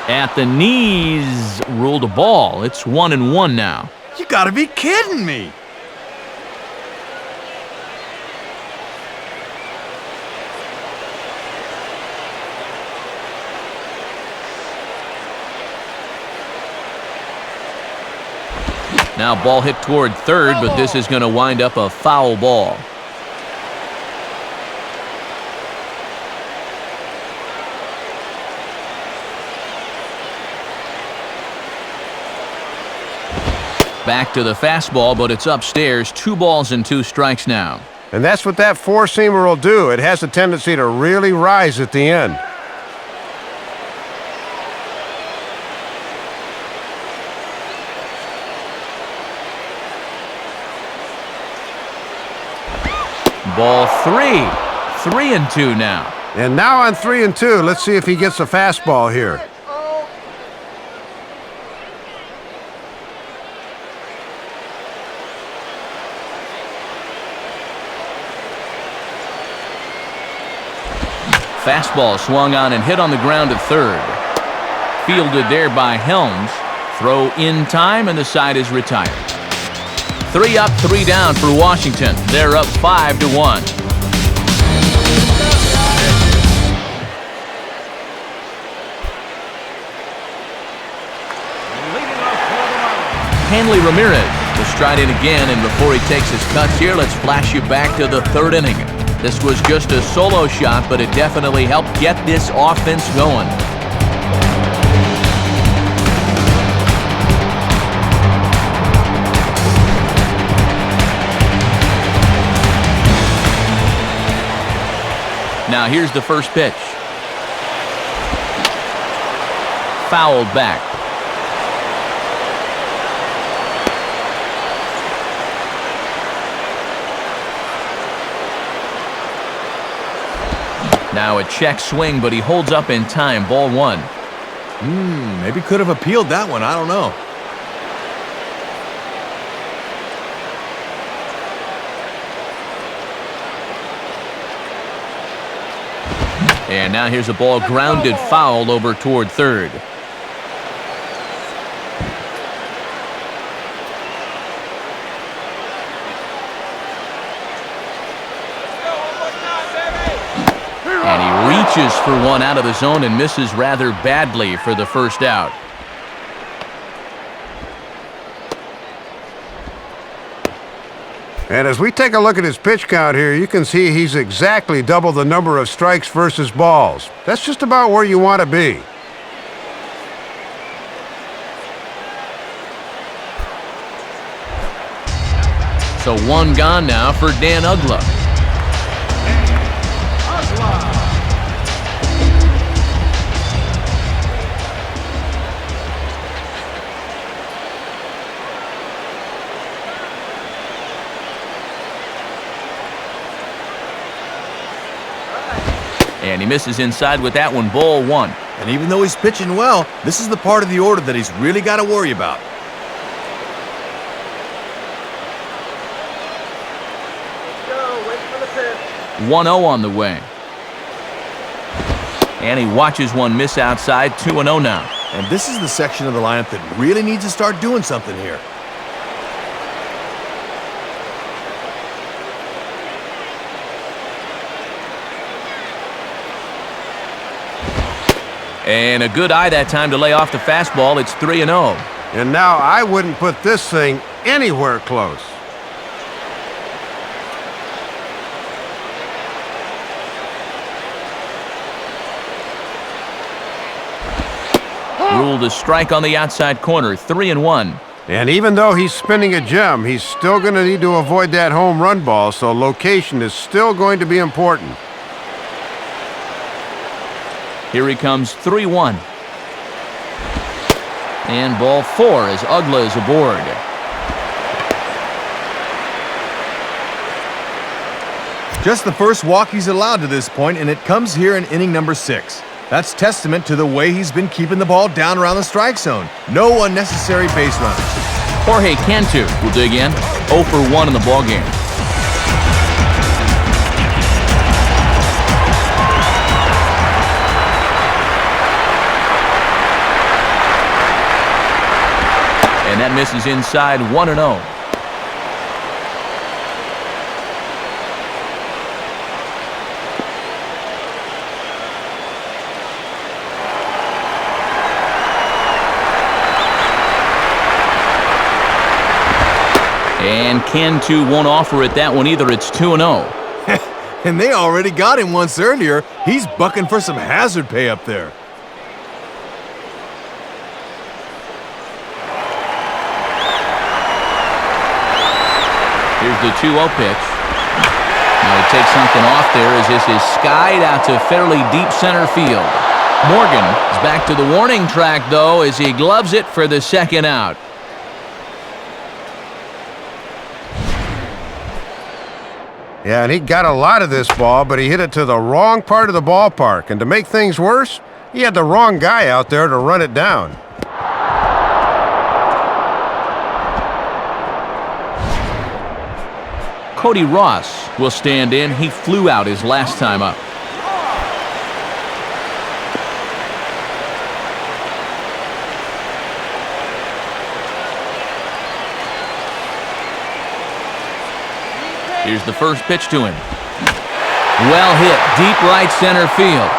A: At the knees, ruled a ball. It's 1-1 now.
E: You gotta be kidding me.
A: Now ball hit toward third, but this is going to wind up a foul ball. Back to the fastball, but it's upstairs. 2 balls and 2 strikes now.
B: And that's what that 4-seamer will do. It has a tendency to really rise at the end.
A: Ball 3. 3-2 now.
B: And now on 3-2, let's see if he gets a fastball here.
A: Fastball swung on and hit on the ground to third. Fielded there by Helms. Throw in time, and the side is retired. 3 up, 3 down for Washington. They're up 5-1. Hanley Ramirez will stride in again, and before he takes his cuts here, let's flash you back to the third inning. This was just a solo shot, but it definitely helped get this offense going. Now here's the first pitch. Fouled back. Now a check swing, but he holds up in time. Ball one.
E: Maybe could have appealed that one. I don't know.
A: And now here's a ball grounded foul over toward third. And he reaches for one out of the zone and misses rather badly for the first out.
B: And as we take a look at his pitch count here, you can see he's exactly double the number of strikes versus balls. That's just about where you want to be.
A: So one gone now for Dan Uggla. And he misses inside with that one. Ball one.
E: And even though he's pitching well, this is the part of the order that he's really got to worry about.
C: Go, wait for the pitch.
A: 1-0 on the way. And he watches one miss outside. 2-0 now.
E: And this is the section of the lineup that really needs to start doing something here.
A: And a good eye that time to lay off the fastball. It's 3-0.
B: And now I wouldn't put this thing anywhere close.
A: Ruled a strike on the outside corner. 3-1.
B: And even though he's spinning a gem, he's still going to need to avoid that home run ball, so location is still going to be important.
A: Here he comes. 3-1. And ball four as Uggla is aboard.
E: Just the first walk he's allowed to this point, and it comes here in inning number 6. That's testament to the way he's been keeping the ball down around the strike zone. No unnecessary base runners.
A: Jorge Cantu will dig in. 0 for 1 in the ballgame. And that misses inside. 1-0. And Cantu won't offer it that one either. It's 2-0.
E: And they already got him once earlier. He's bucking for some hazard pay up there.
A: Here's the 2-0 pitch. Now he takes something off there as this is skied out to fairly deep center field. Morgan is back to the warning track, though, as he gloves it for the second out.
B: Yeah, and he got a lot of this ball, but he hit it to the wrong part of the ballpark. And to make things worse, he had the wrong guy out there to run it down.
A: Cody Ross will stand in. He flew out his last time up. Here's the first pitch to him. Well hit, deep right center field.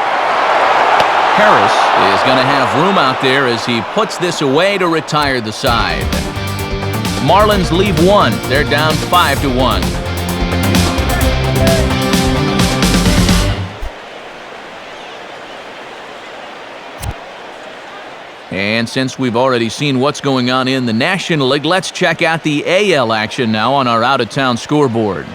A: Harris is going to have room out there as he puts this away to retire the side. Marlins leave one. They're down 5-1. And since we've already seen what's going on in the National League, let's check out the AL action now on our out-of-town scoreboard.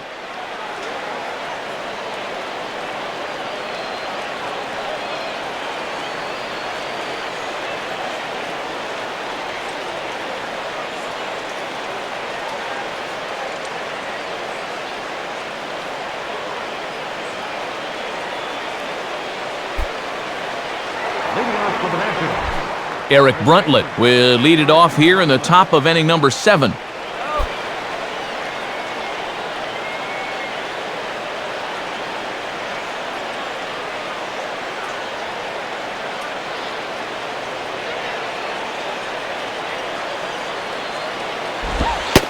A: Eric Bruntlett will lead it off here in the top of inning number 7. A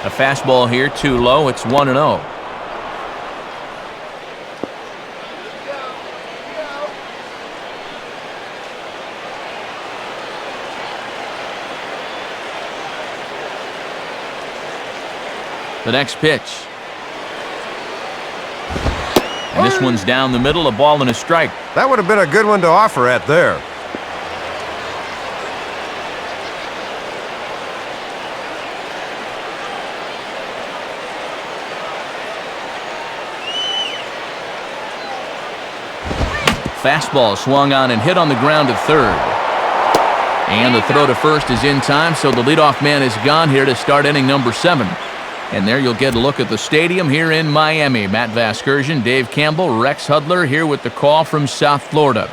A: fastball here, too low. It's 1-0. The next pitch. And this one's down the middle, a ball and a strike.
B: That would have been a good one to offer at there.
A: Fastball swung on and hit on the ground to third. And the throw to first is in time, so the leadoff man is gone here to start inning number 7. And there you'll get a look at the stadium here in Miami. Matt Vasgersian, Dave Campbell, Rex Hudler here with the call from South Florida.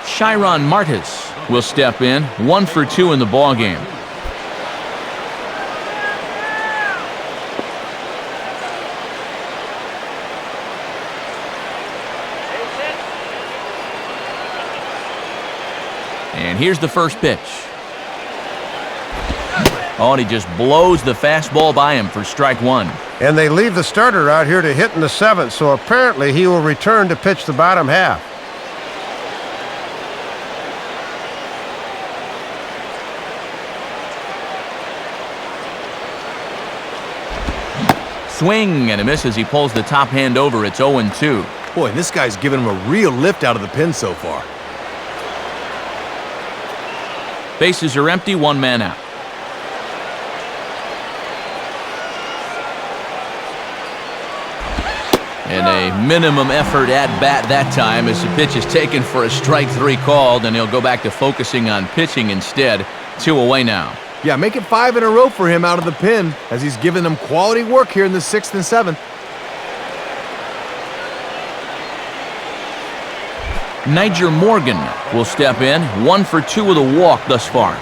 A: Chiron Martis will step in, 1 for 2 in the ballgame. And here's the first pitch. Oh, and he just blows the fastball by him for strike 1.
B: And they leave the starter out here to hit in the 7th, so apparently he will return to pitch the bottom half.
A: Swing and a miss as he pulls the top hand over. It's 0-2.
E: Boy, this guy's giving him a real lift out of the pen so far.
A: Bases are empty, 1 man out. And a minimum effort at bat that time as the pitch is taken for a strike 3 called, and he'll go back to focusing on pitching instead. 2 away now.
E: Yeah, make it 5 in a row for him out of the pen as he's giving them quality work here in the 6th and 7th.
A: Niger Morgan will step in, 1 for 2 with a walk thus far.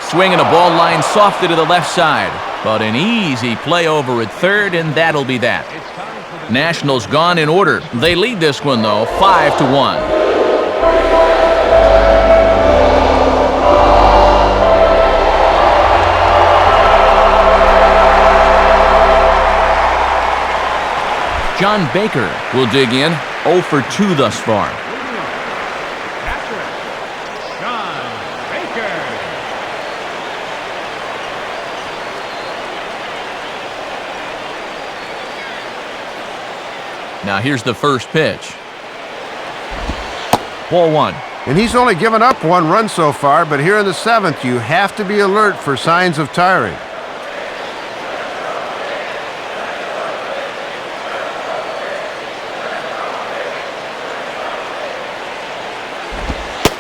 A: Swing and a ball line softed to the left side, but an easy play over at third, and that'll be that. Nationals gone in order. They lead this one, though, 5-1. John Baker will dig in, 0 for 2 thus far. Now here's the first pitch. Ball 1.
B: And he's only given up 1 run so far, but here in the 7th, you have to be alert for signs of tiring.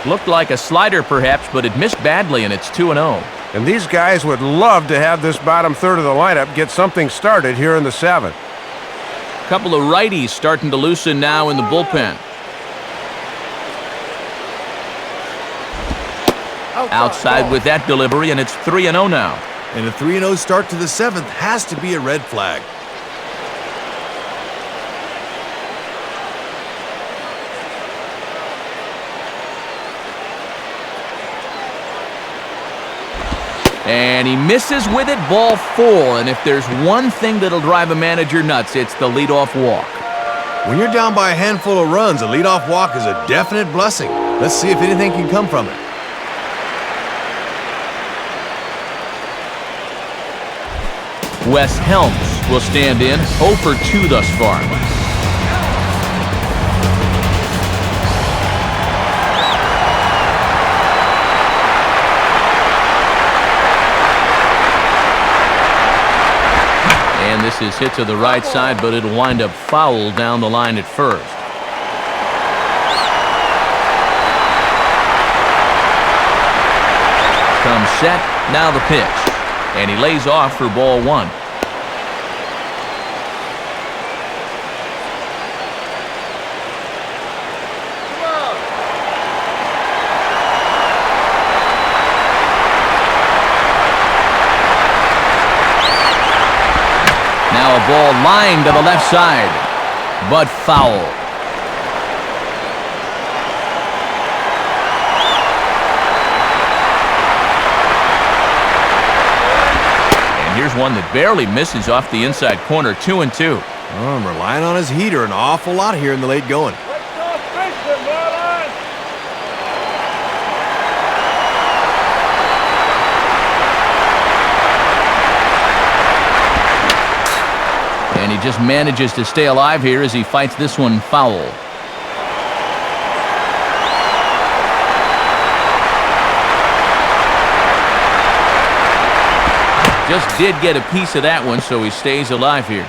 A: Looked like a slider perhaps, but it missed badly, and it's 2-0.
B: And these guys would love to have this bottom third of the lineup get something started here in the 7th.
A: Couple of righties starting to loosen now in the bullpen. Outside with that delivery, and it's 3-0 now.
E: And a 3-0 start to the 7th has to be a red flag.
A: And he misses with it, ball 4. And if there's one thing that'll drive a manager nuts, it's the leadoff walk.
E: When you're down by a handful of runs, a leadoff walk is a definite blessing. Let's see if anything can come from it.
A: Wes Helms will stand in, 0 for 2 thus far. And this is hit to the right side, but it'll wind up foul down the line at first. Comes set, now the pitch. And he lays off for ball 1. Now a ball lined to the left side, but foul. Here's one that barely misses off the inside corner, 2-2.
E: Oh, I'm relying on his heater an awful lot here in the late going.
C: Let's go fishing, Marlins!
A: And he just manages to stay alive here as he fights this one foul. Just did get a piece of that one, so he stays alive here.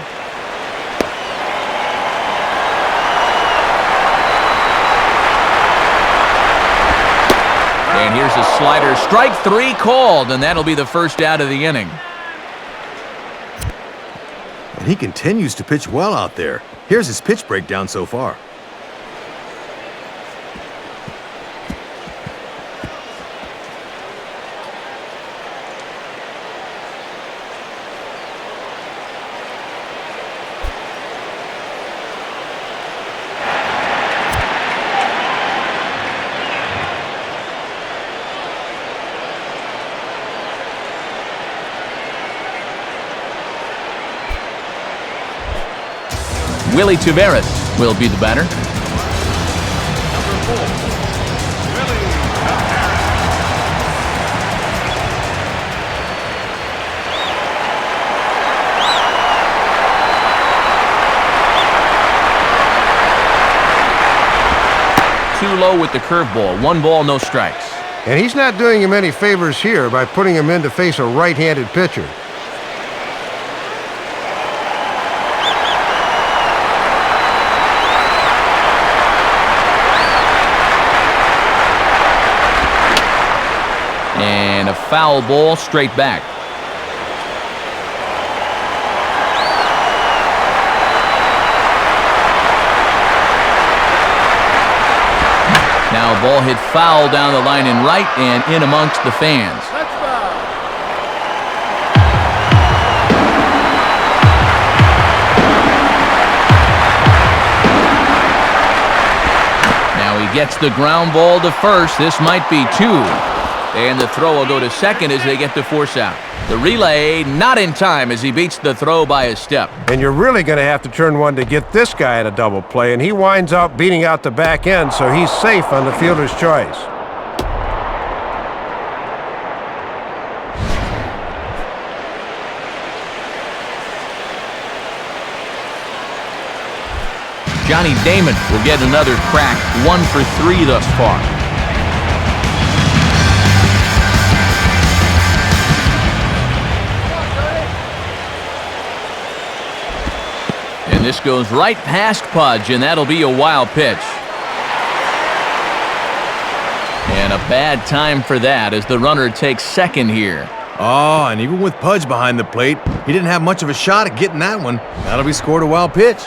A: And here's a slider. Strike 3 called, and that'll be the first out of the inning.
E: And he continues to pitch well out there. Here's his pitch breakdown so far.
A: Willie Taveras will be the batter.
C: Number 4, Willie Taveras.
A: Too low with the curveball. 1 ball, no strikes.
B: And he's not doing him any favors here by putting him in to face a right-handed pitcher.
A: And a foul ball straight back. Now a ball hit foul down the line in right and in amongst the fans.
C: Let's go!
A: Now he gets the ground ball to first. This might be 2. And the throw will go to second as they get the force out. The relay not in time as he beats the throw by a step.
B: And you're really going to have to turn one to get this guy at a double play, and he winds up beating out the back end, so he's safe on the fielder's choice.
A: Johnny Damon will get another crack, 1 for 3 thus far. And this goes right past Pudge, and that'll be a wild pitch. And a bad time for that as the runner takes second here.
E: Oh, and even with Pudge behind the plate, he didn't have much of a shot at getting that one. That'll be scored a wild pitch.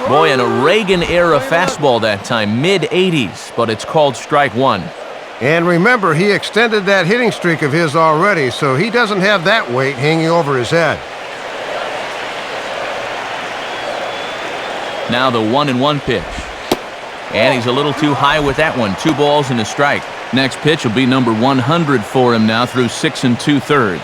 A: Boy, in a Reagan-era fastball that time, mid-80s, but it's called strike 1.
B: And remember, he extended that hitting streak of his already, so he doesn't have that weight hanging over his head.
A: Now the 1-1 pitch. And he's a little too high with that one. 2 balls and a strike. Next pitch will be number 100 for him now through 6 2/3.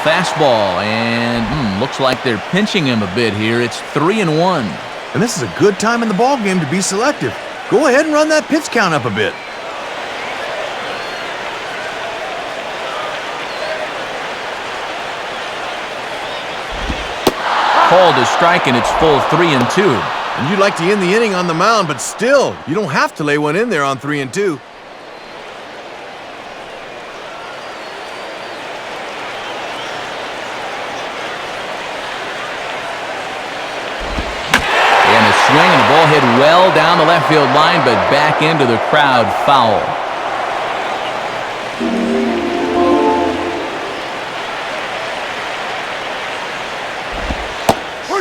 A: Fastball, and looks like they're pinching him a bit here. It's 3-1.
E: And this is a good time in the ball game to be selective. Go ahead and run that pitch count up a bit.
A: Called a strike, and it's full 3-2.
E: And you'd like to end the inning on the mound, but still, you don't have to lay one in there on 3-2.
A: And a swing, and the ball hit well down the left field line, but back into the crowd, foul.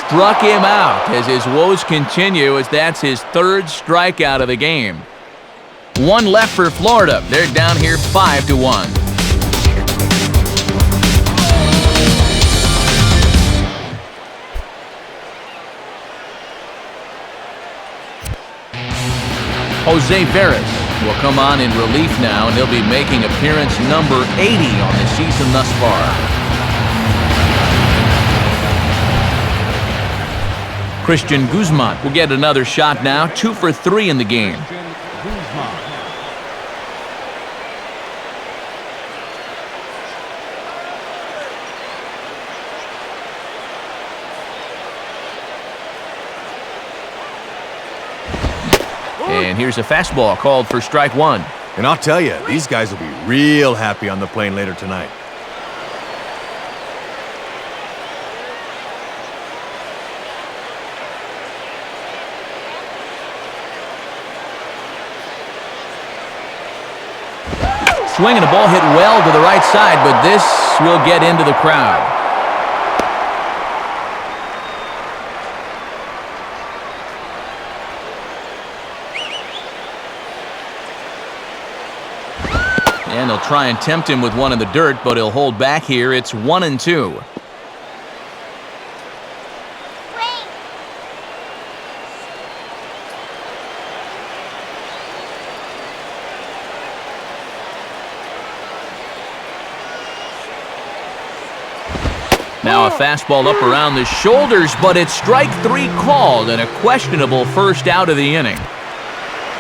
A: Struck him out as his woes continue, as that's his 3rd strikeout of the game. 1 left for Florida. They're down here 5-1. Jose Veras will come on in relief now, and he'll be making appearance number 80 on the season thus far. Christian Guzman will get another shot now, 2 for 3 in the game. And here's a fastball called for strike 1.
E: And I'll tell you, these guys will be real happy on the plane later tonight.
A: Swing, and a ball hit well to the right side, but this will get into the crowd. And they'll try and tempt him with one in the dirt, but he'll hold back here. It's 1-2. Now a fastball up around the shoulders, but it's strike 3 called, and a questionable first out of the inning.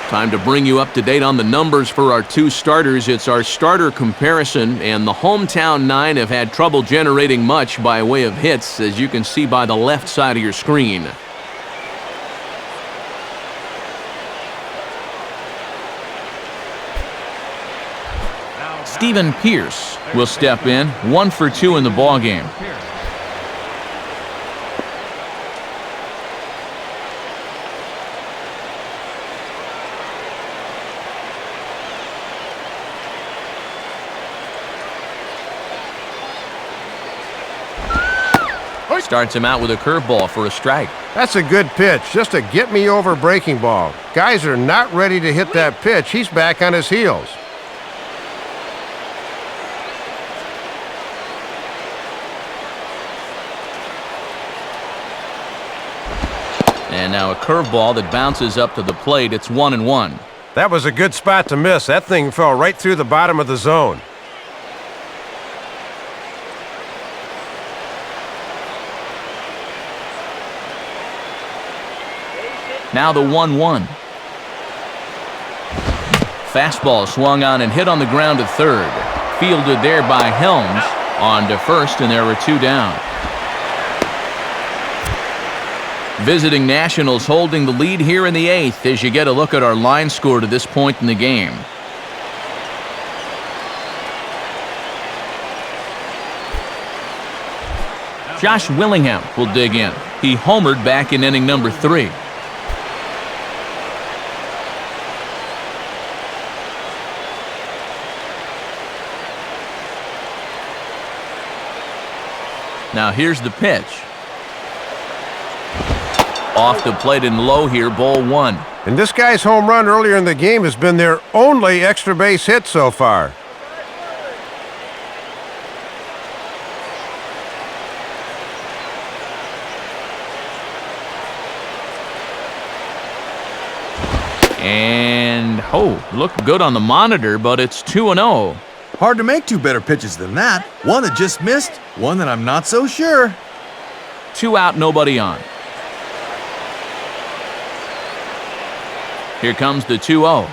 A: Time to bring you up to date on the numbers for our 2 starters. It's our starter comparison, and the hometown 9 have had trouble generating much by way of hits, as you can see by the left side of your screen. Stephen Pierce will step in, 1 for 2 in the ballgame. Starts him out with a curveball for a strike.
B: That's a good pitch, just a get-me-over breaking ball. Guys are not ready to hit that pitch. He's back on his heels.
A: And now a curveball that bounces up to the plate. It's 1-1.
B: That was a good spot to miss. That thing fell right through the bottom of the zone.
A: Now the 1-1. Fastball swung on and hit on the ground to third. Fielded there by Helms. On to first, and there were 2 down. Visiting Nationals holding the lead here in the 8th as you get a look at our line score to this point in the game. Josh Willingham will dig in. He homered back in inning number 3. Now here's the pitch. Off the plate and low here, ball 1.
B: And this guy's home run earlier in the game has been their only extra base hit so far.
A: And, looked good on the monitor, but it's 2-0.
E: Hard to make two better pitches than that. One that just missed, one that I'm not so sure.
A: 2 out, nobody on. Here comes the 2-0.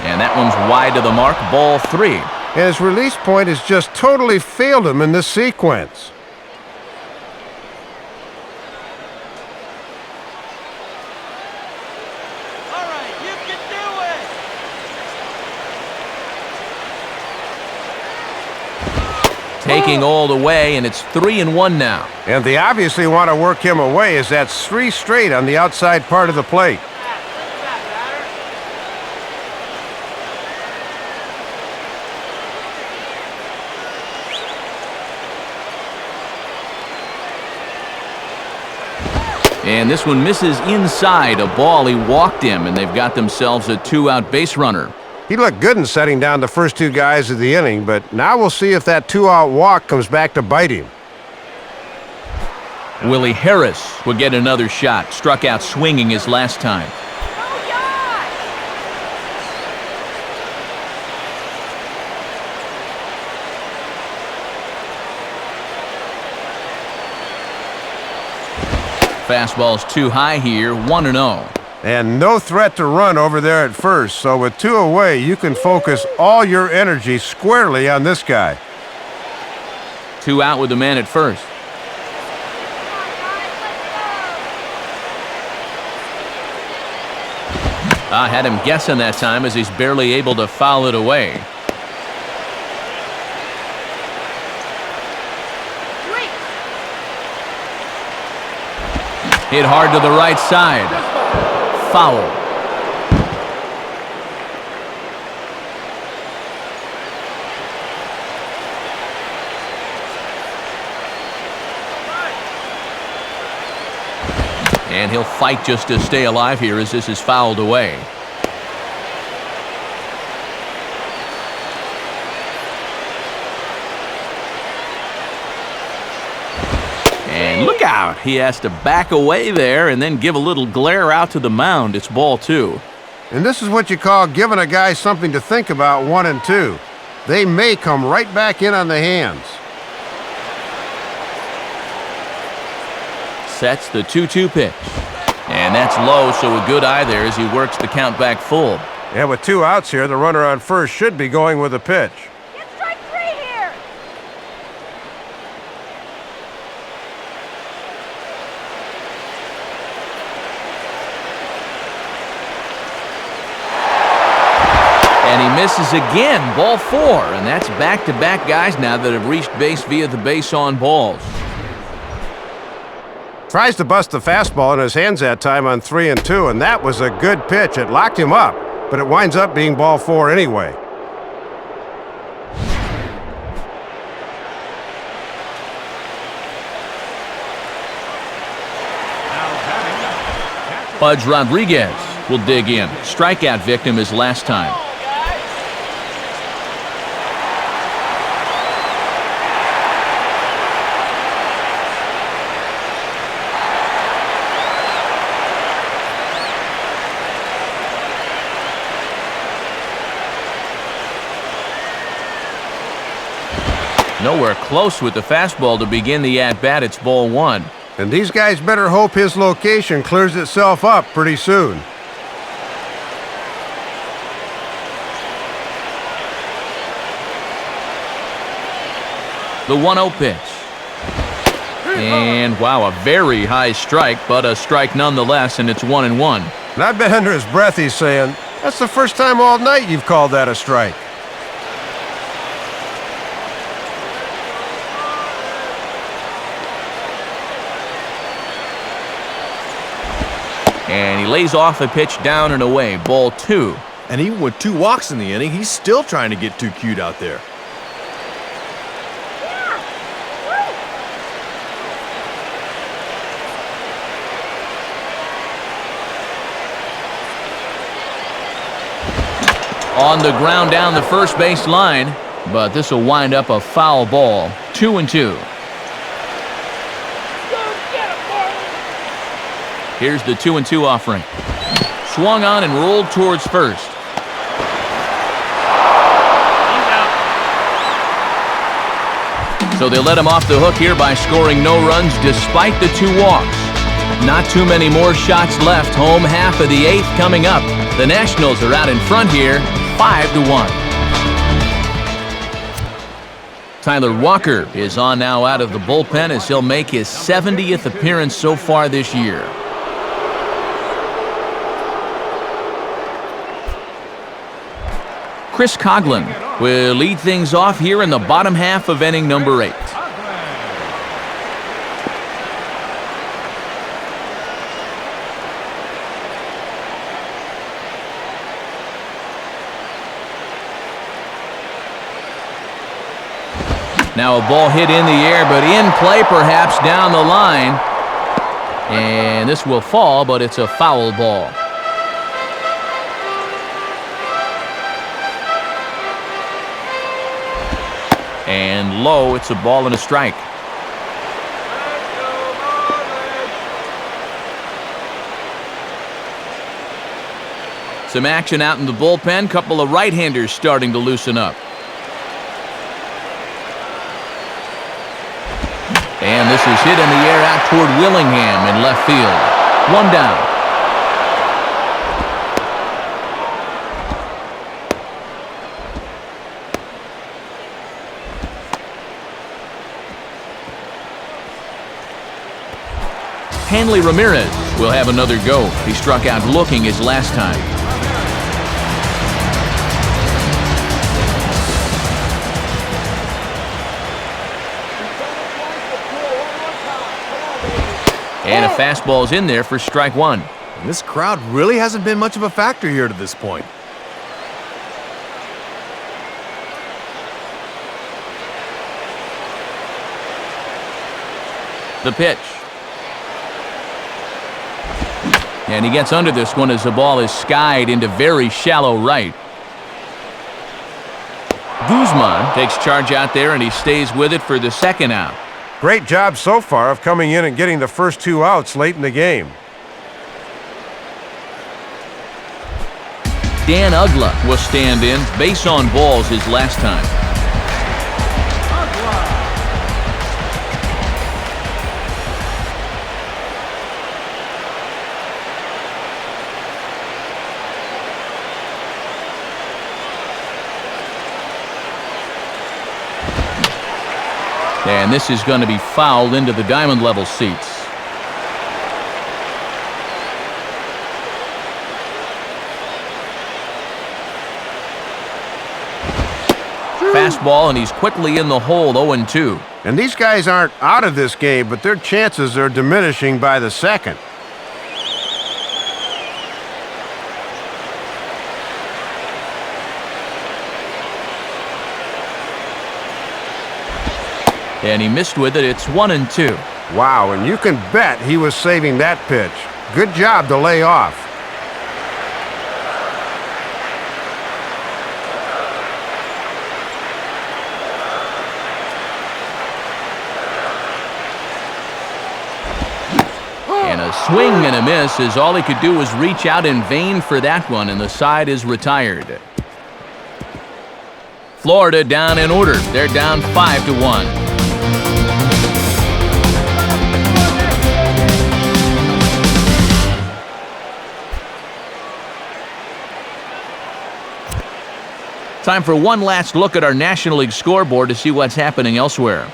A: And that one's wide to the mark, ball 3.
B: And his release point has just totally failed him in this sequence.
C: All right, you can do it.
A: Taking all the way, and it's 3-1 now.
B: And they obviously want to work him away as that's 3 straight on the outside part of the plate.
A: And this one misses inside, a ball. He walked him, and they've got themselves a 2-out base runner.
B: He looked good in setting down the first 2 guys of the inning, but now we'll see if that 2-out walk comes back to bite him.
A: Willie Harris will get another shot. Struck out swinging his last time. Fastball's too high here, 1-0.
B: And no threat to run over there at first, so with 2 away, you can focus all your energy squarely on this guy.
A: 2 out with the man at first. I had him guessing that time as he's barely able to foul it away. Hit hard to the right side. Foul. And he'll fight just to stay alive here as this is fouled away. And look out. He has to back away there and then give a little glare out to the mound. It's ball 2.
B: And this is what you call giving a guy something to think about 1 and 2. They may come right back in on the hands.
A: Sets the 2-2 pitch. And that's low, so a good eye there as he works the count back full.
B: And with 2 outs here, the runner on first should be going with a pitch.
C: Get strike 3 here.
A: And he misses again, ball 4. And that's back-to-back guys now that have reached base via the base on balls.
B: Tries to bust the fastball in his hands that time on 3 and 2, and that was a good pitch. It locked him up, but it winds up being ball 4 anyway.
A: Pudge Rodriguez will dig in. Strikeout victim his last time. Nowhere close with the fastball to begin the at-bat. It's ball 1.
B: And these guys better hope his location clears itself up pretty soon.
A: The 1-0 pitch. And wow, a very high strike, but a strike nonetheless, and it's 1-1.
B: And I bet under his breath he's saying, that's the first time all night you've called that a strike.
A: And he lays off a pitch down and away, ball 2.
E: And even with 2 walks in the inning, he's still trying to get 2 cute out there.
A: On the ground down the first base line, but this will wind up a foul ball. 2-2. Here's the 2-2 offering. Swung on and rolled towards first. So they let him off the hook here by scoring no runs despite the 2 walks. Not too many more shots left. Home half of the 8th coming up. The Nationals are out in front here, 5-1. Tyler Walker is on now out of the bullpen as he'll make his 70th appearance so far this year. Chris Coughlin will lead things off here in the bottom half of inning number 8. Now a ball hit in the air, but in play perhaps down the line. And this will fall, but it's a foul ball. And low, it's a ball and a strike. Some action out in the bullpen. Couple of right-handers starting to loosen up. And this is hit in the air out toward Willingham in left field. 1 down. Hanley Ramirez will have another go. He struck out looking his last time. And a fastball's in there for strike 1.
E: And this crowd really hasn't been much of a factor here to this point.
A: The pitch. And he gets under this one as the ball is skied into very shallow right. Guzman takes charge out there, and he stays with it for the 2nd out.
B: Great job so far of coming in and getting the first 2 outs late in the game.
A: Dan Ugla will stand in. Base on balls his last time. And this is going to be fouled into the diamond level seats. Fastball, and he's quickly in the hole. 0-2.
B: And these guys aren't out of this game, but their chances are diminishing by the second.
A: And he missed with it. It's 1-2.
B: Wow, and you can bet he was saving that pitch. Good job to lay off.
A: And a swing and a miss, as all he could do was reach out in vain for that one, and the side is retired. Florida down in order. They're down 5-1. Time for one last look at our National League scoreboard to see what's happening elsewhere.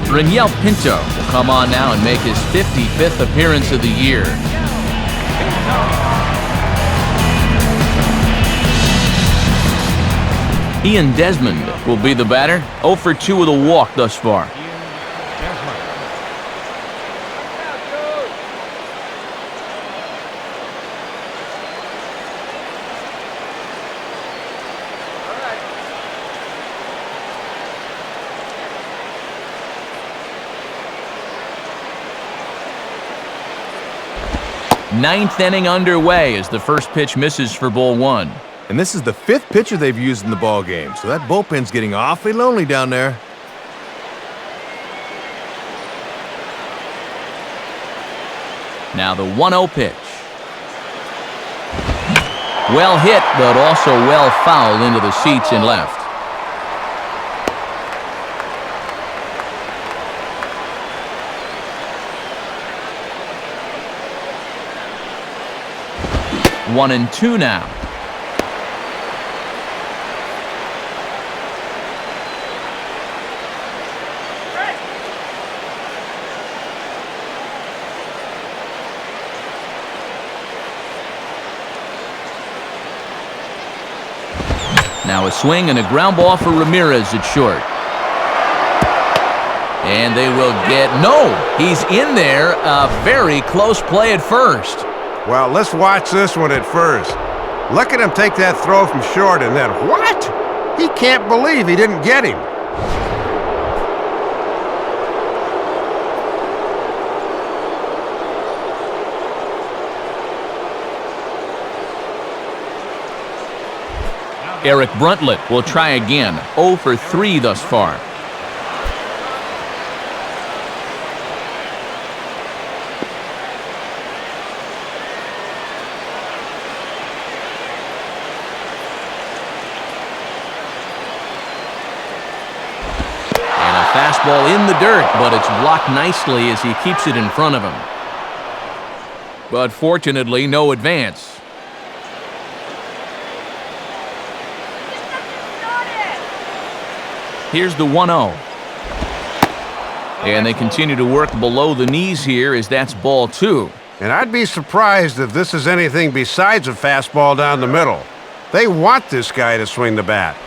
A: Raniel Pinto will come on now and make his 55th appearance of the year. Ian Desmond will be the batter. 0 for 2 with a walk thus far. Ninth inning underway as the first pitch misses for ball 1.
E: And this is the 5th pitcher they've used in the ball game, so that bullpen's getting awfully lonely down there.
A: Now the 1-0 pitch. Well hit, but also well fouled into the seats and left. One and two now. Now a swing and a ground ball for Ramirez at short. And they will get, no, he's in there. A very close play at first.
B: Well, let's watch this one at first. Look at him take that throw from short, and then what? He can't believe he didn't get him.
A: Eric Bruntlett will try again. 0 for 3 thus far. Fastball in the dirt, but it's blocked nicely as he keeps it in front of him. But fortunately, no advance. Here's the 1-0. And they continue to work below the knees here as that's ball 2.
B: And I'd be surprised if this is anything besides a fastball down the middle. They want this guy to swing the bat.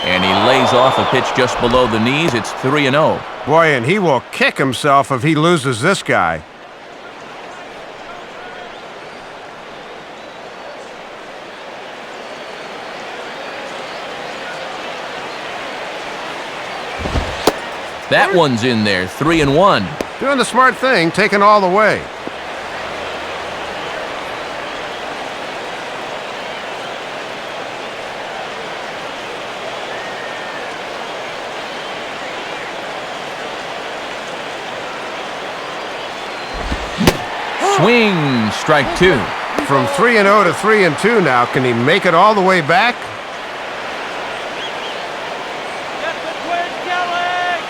A: And he lays off a pitch just below the knees. It's 3-0.
B: Boy, and he will kick himself if he loses this guy.
A: That one's in there, 3-1.
B: Doing the smart thing, taking all the way.
A: Swing, strike 2.
B: From 3-0 to 3-2 now. Can he make it all the way back?
C: Get the twins going!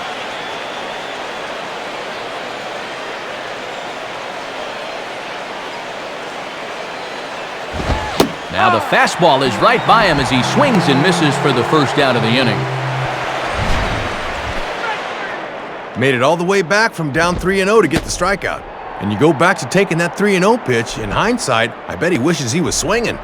A: Now the fastball is right by him as he swings and misses for the first out of the inning.
E: Made it all the way back from down 3-0 to get the strikeout. And you go back to taking that 3-0 pitch, in hindsight, I bet he wishes he was swinging.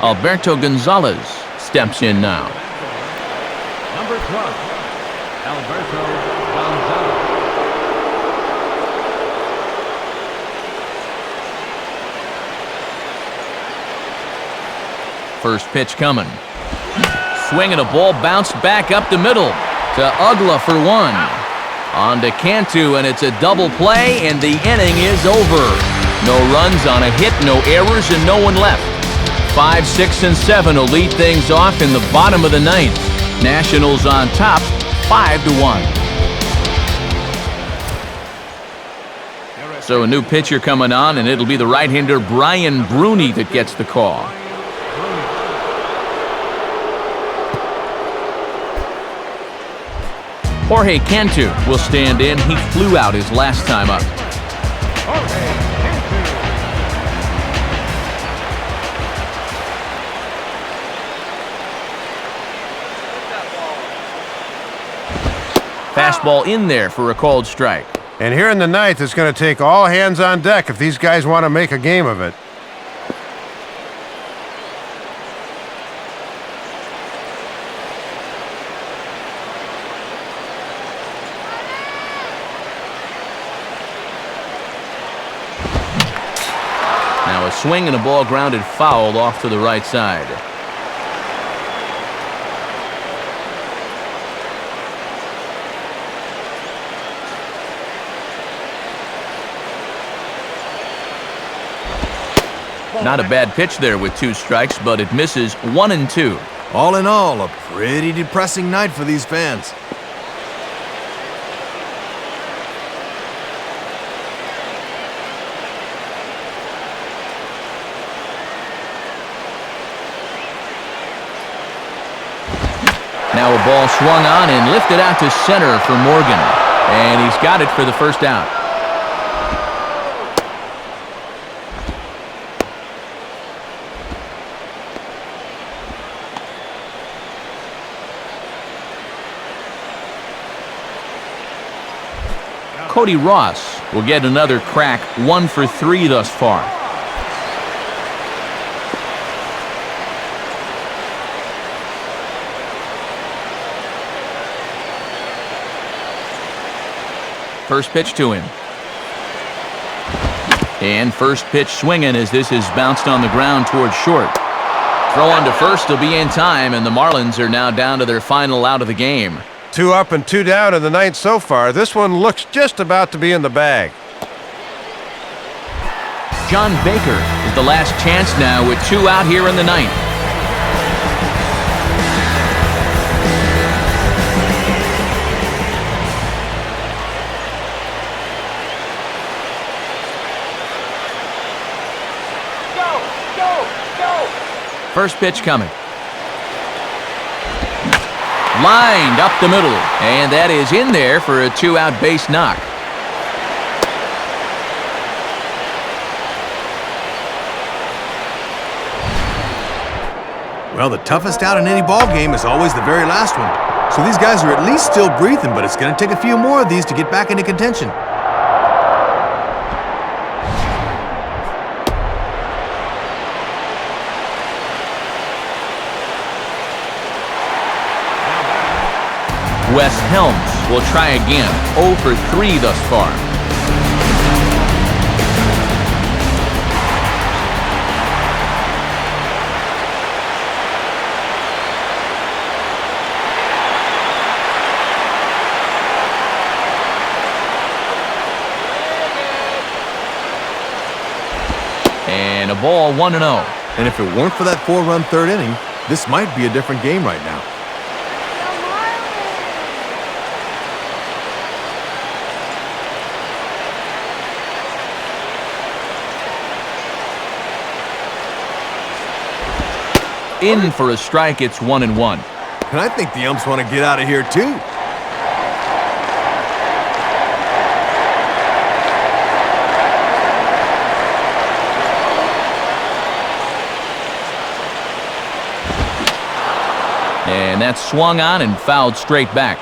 A: Alberto Gonzalez steps in now.
F: Number 12, Alberto Gonzalez.
A: First pitch coming. Swing and a ball bounced back up the middle to Ugla for 1. On to Cantu, and it's a double play, and the inning is over. No runs on a hit, no errors, and no one left. 5, 6, and 7 will lead things off in the bottom of the 9th. Nationals on top, 5-1. So a new pitcher coming on, and it'll be the right-hander Brian Bruni that gets the call. Jorge Cantu will stand in. He flew out his last time up. Fastball in there for a called strike.
B: And here in the ninth, it's going to take all hands on deck if these guys want to make a game of it.
A: Now a swing and a ball grounded foul off to the right side. Not a bad pitch there with 2 strikes, but it misses 1 and 2.
E: All in all, a pretty depressing night for these fans.
A: Now a ball swung on and lifted out to center for Morgan. And he's got it for the first out. Cody Ross will get another crack, 1 for 3 thus far. First pitch to him. And first pitch swinging as this is bounced on the ground towards short. Throw on to first will be in time, and the Marlins are now down to their final out of the game.
B: 2 up and 2 down in the ninth so far. This one looks just about to be in the bag.
A: John Baker is the last chance now with 2 out here in the ninth. First pitch coming. Lined up the middle, and that is in there for a 2-out base knock.
E: Well, the toughest out in any ball game is always the very last one. So these guys are at least still breathing, but it's going to take a few more of these to get back into contention.
A: Wes Helms will try again. 0 for 3 thus far. And a ball, 1-0.
E: And if it weren't for that 4-run third inning, this might be a different game right now.
A: In for a strike, it's 1-1.
E: And I think the umps want to get out of here, too.
A: And that's swung on and fouled straight back.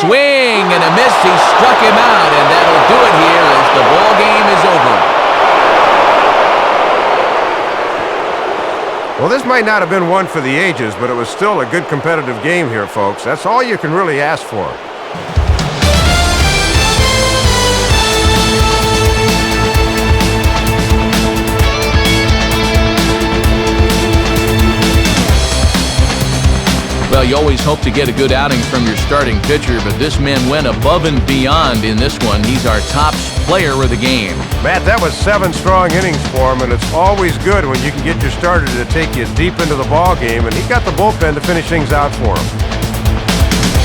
A: Swing and a miss. He struck him out, and that'll do it here as the ball game is over.
B: Well, this might not have been one for the ages, but it was still a good competitive game here, folks. That's all you can really ask for.
A: Well, you always hope to get a good outing from your starting pitcher, but this man went above and beyond in this one. He's our top player of the game.
B: Matt, that was 7 strong innings for him, and it's always good when you can get your starter to take you deep into the ball game, and he got the bullpen to finish things out for him.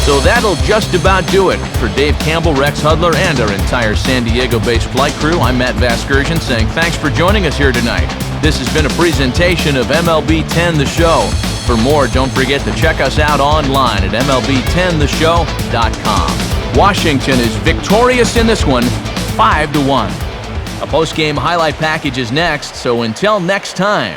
A: So that'll just about do it. For Dave Campbell, Rex Hudler, and our entire San Diego-based flight crew, I'm Matt Vasgersian saying thanks for joining us here tonight. This has been a presentation of MLB 10 The Show. For more, don't forget to check us out online at MLB10theshow.com. Washington is victorious in this one, 5-1. A post-game highlight package is next, so until next time.